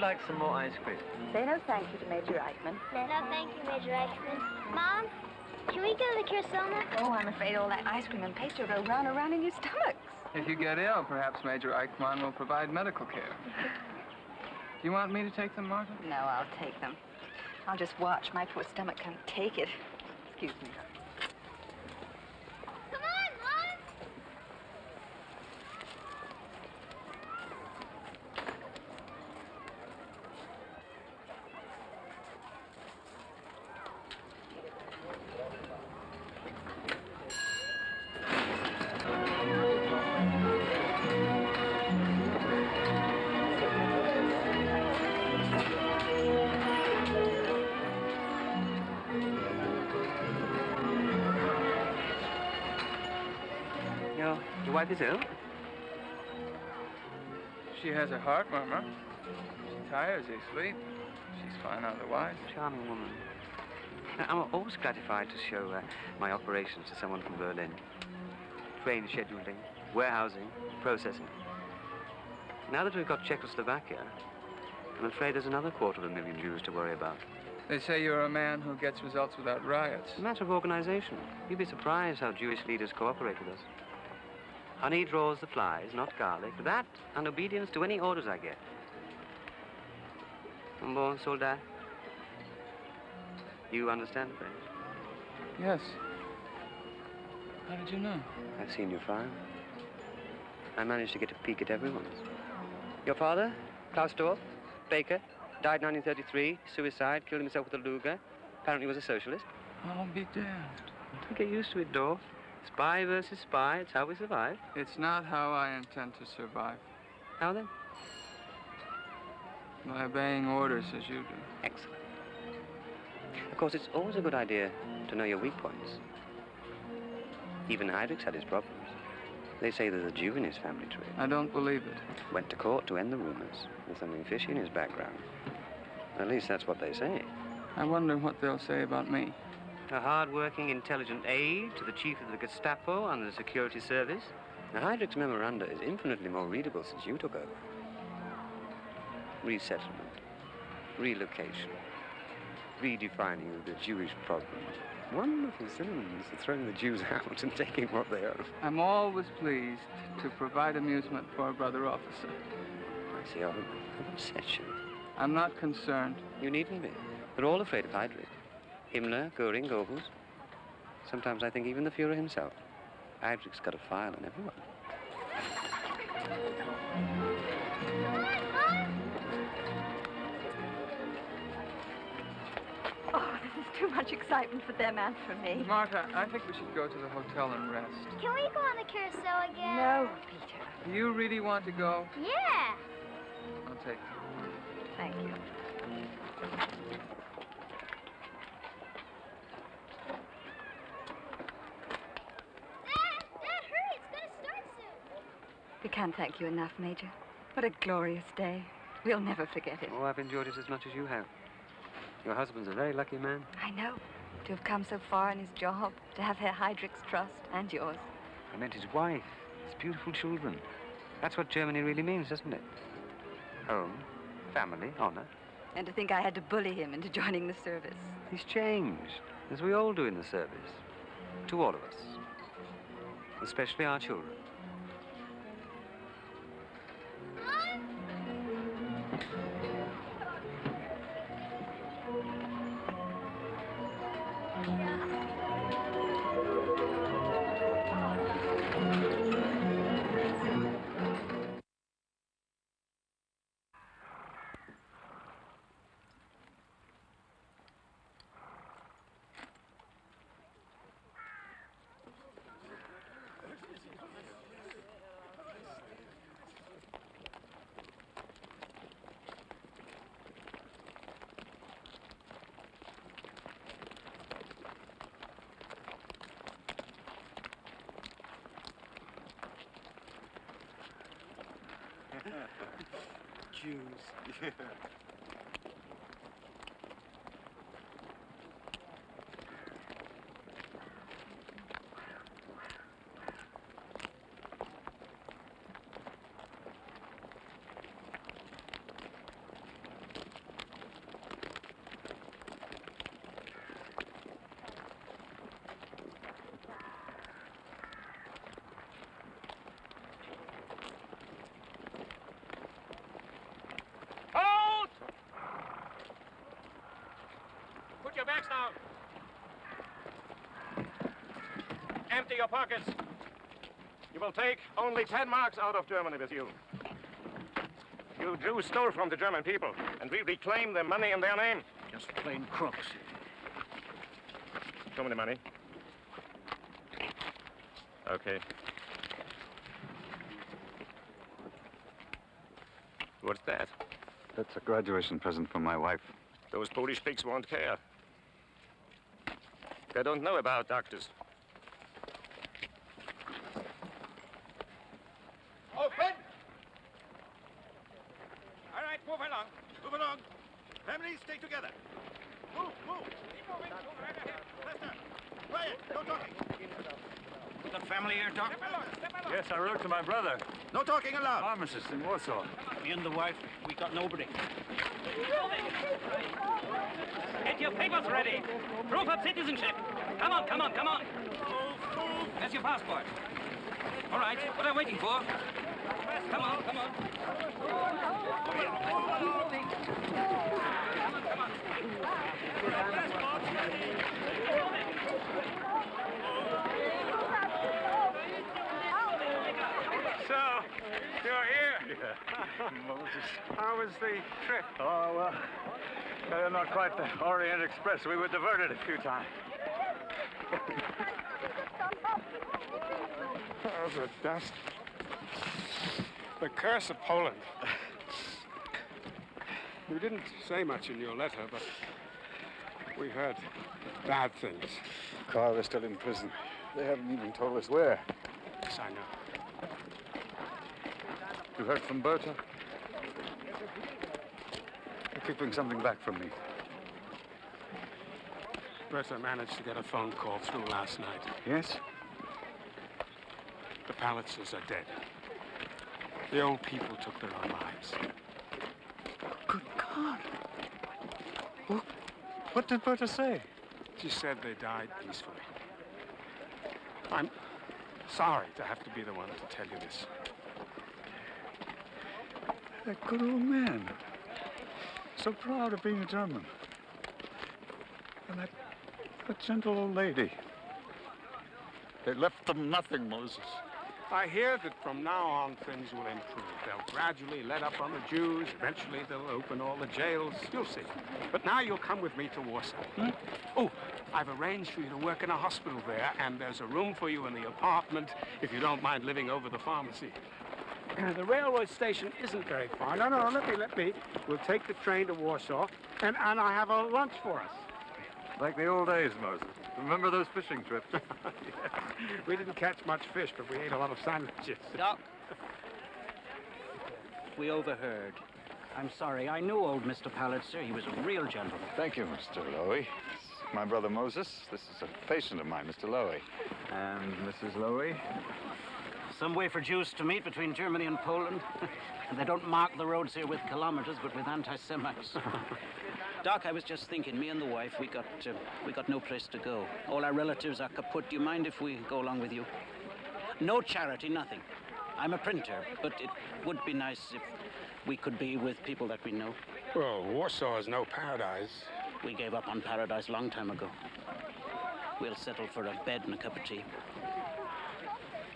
like some more ice cream? Say no thank you to Major Eichmann. No, thank you, Major Eichmann. Mom, can we go to the Cursona? Oh, I'm afraid all that ice cream and pastry will go round and round in your stomachs. If you get ill, perhaps Major Eichmann will provide medical care. Do you want me to take them, Martha? No, I'll take them. I'll just watch. My poor stomach can't take it. Excuse me. Come on, Mom! Your wife is ill? She has a heart murmur. She tires easily. She's fine otherwise. Charming woman. I'm always gratified to show my operations to someone from Berlin. Train scheduling, warehousing, processing. Now that we've got Czechoslovakia, I'm afraid there's another 250,000 Jews to worry about. They say you're a man who gets results without riots. It's a matter of organization. You'd be surprised how Jewish leaders cooperate with us. Honey draws the flies, not garlic. That and obedience to any orders I get. Bon soldat. You understand French? Yes. How did you know? I've seen your file. I managed to get a peek at everyone's. Your father, Klaus Dorf, baker, died 1933, suicide, killed himself with a Luger. Apparently was a socialist. I'll be damned. Don't get used to it, Dorf. Spy versus spy, it's how we survive. It's not how I intend to survive. How then? By obeying orders as you do. Excellent. Of course, it's always a good idea to know your weak points. Even Heydrich's had his problems. They say there's a Jew in his family tree. I don't believe it. Went to court to end the rumors. There's something fishy in his background. At least that's what they say. I wonder what they'll say about me. A hard-working, intelligent aide to the chief of the Gestapo and the security service. Now, Heydrich's memoranda is infinitely more readable since you took over. Resettlement, relocation, redefining the Jewish problem. Wonderful synonyms for throwing the Jews out and taking what they own. I'm always pleased to provide amusement for a brother officer. I see. I've upset you. I'm not concerned. You needn't be. They're all afraid of Heydrich. Himmler, Goering, Goebbels. Sometimes I think even the Fuhrer himself. Heydrich's got a file on everyone. Oh, this is too much excitement for them and for me. Martha, I think we should go to the hotel and rest. Can we go on the carousel again? No, Peter. Do you really want to go? Yeah. I'll take you. Thank you. We can't thank you enough, Major. What a glorious day. We'll never forget it. Oh, I've enjoyed it as much as you have. Your husband's a very lucky man. I know. To have come so far in his job, to have Herr Heydrich's trust and yours. I meant his wife, his beautiful children. That's what Germany really means, doesn't it? Home, family, honor. And to think I had to bully him into joining the service. He's changed, as we all do in the service. To all of us. Especially our children. Jews. Empty your pockets. You will take only 10 marks out of Germany with you. You Jews stole from the German people, and we reclaim their money in their name. Just plain crooks. Show me the money. Okay. What's that? That's a graduation present from my wife. Those Polish pigs won't care. They don't know about doctors. Open! All right, move along. Move along. Families, stay together. Move, move. Keep moving. Move right ahead. Lester, quiet. No talking. Got family here, Doc? Yes, I wrote to my brother. No talking aloud. Pharmacist in Warsaw. Me and the wife, we got nobody. Get your papers ready. Proof of citizenship. Come on, come on, come on. There's your passport. All right, what are you waiting for? Come on, come on. So, you're here? Yeah. Moses. How was the trip? Oh, well, not quite the Orient Express. We were diverted a few times. Oh, the dust. The curse of Poland. You didn't say much in your letter, but we heard bad things. Carl is still in prison. They haven't even told us where. Yes, I know. You heard from Berta? You're keeping something back from me. Berta managed to get a phone call through last night. Yes? The Palitzers are dead. The old people took their own lives. Good God. What did Berta say? She said they died peacefully. I'm sorry to have to be the one to tell you this. That good old man. So proud of being a German. And that gentle old lady. They left them nothing, Moses. I hear that from now on things will improve. They'll gradually let up on the Jews. Eventually they'll open all the jails. You'll see. But now you'll come with me to Warsaw. Oh, I've arranged for you to work in a hospital there, and there's a room for you in the apartment if you don't mind living over the pharmacy. The railroad station isn't very far. No, let me. We'll take the train to Warsaw, and I have a lunch for us. Like the old days, Moses. Remember those fishing trips? Yes. We didn't catch much fish, but we ate a lot of sandwiches. Doc, we overheard. I'm sorry. I knew old Mr. Palitzer. He was a real gentleman. Thank you, Mr. Lowy. My brother Moses. This is a patient of mine, Mr. Lowy. And Mrs. Lowy. Some way for Jews to meet between Germany and Poland. And they don't mark the roads here with kilometers, but with anti-Semites. Doc, I was just thinking, me and the wife, we got no place to go. All our relatives are kaput. Do you mind if we go along with you? No charity, nothing. I'm a printer, but it would be nice if we could be with people that we know. Well, Warsaw is no paradise. We gave up on paradise a long time ago. We'll settle for a bed and a cup of tea.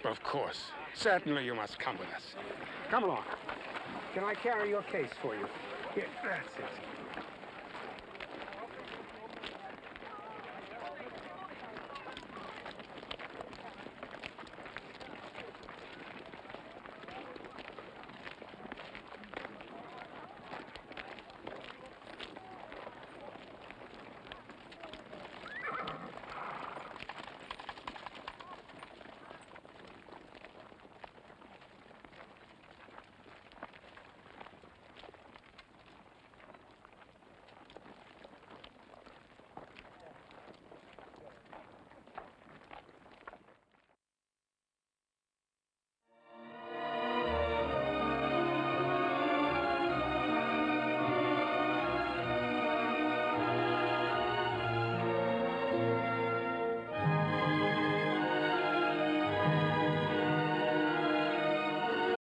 Of course. Certainly you must come with us. Come along. Can I carry your case for you? Here, that's it.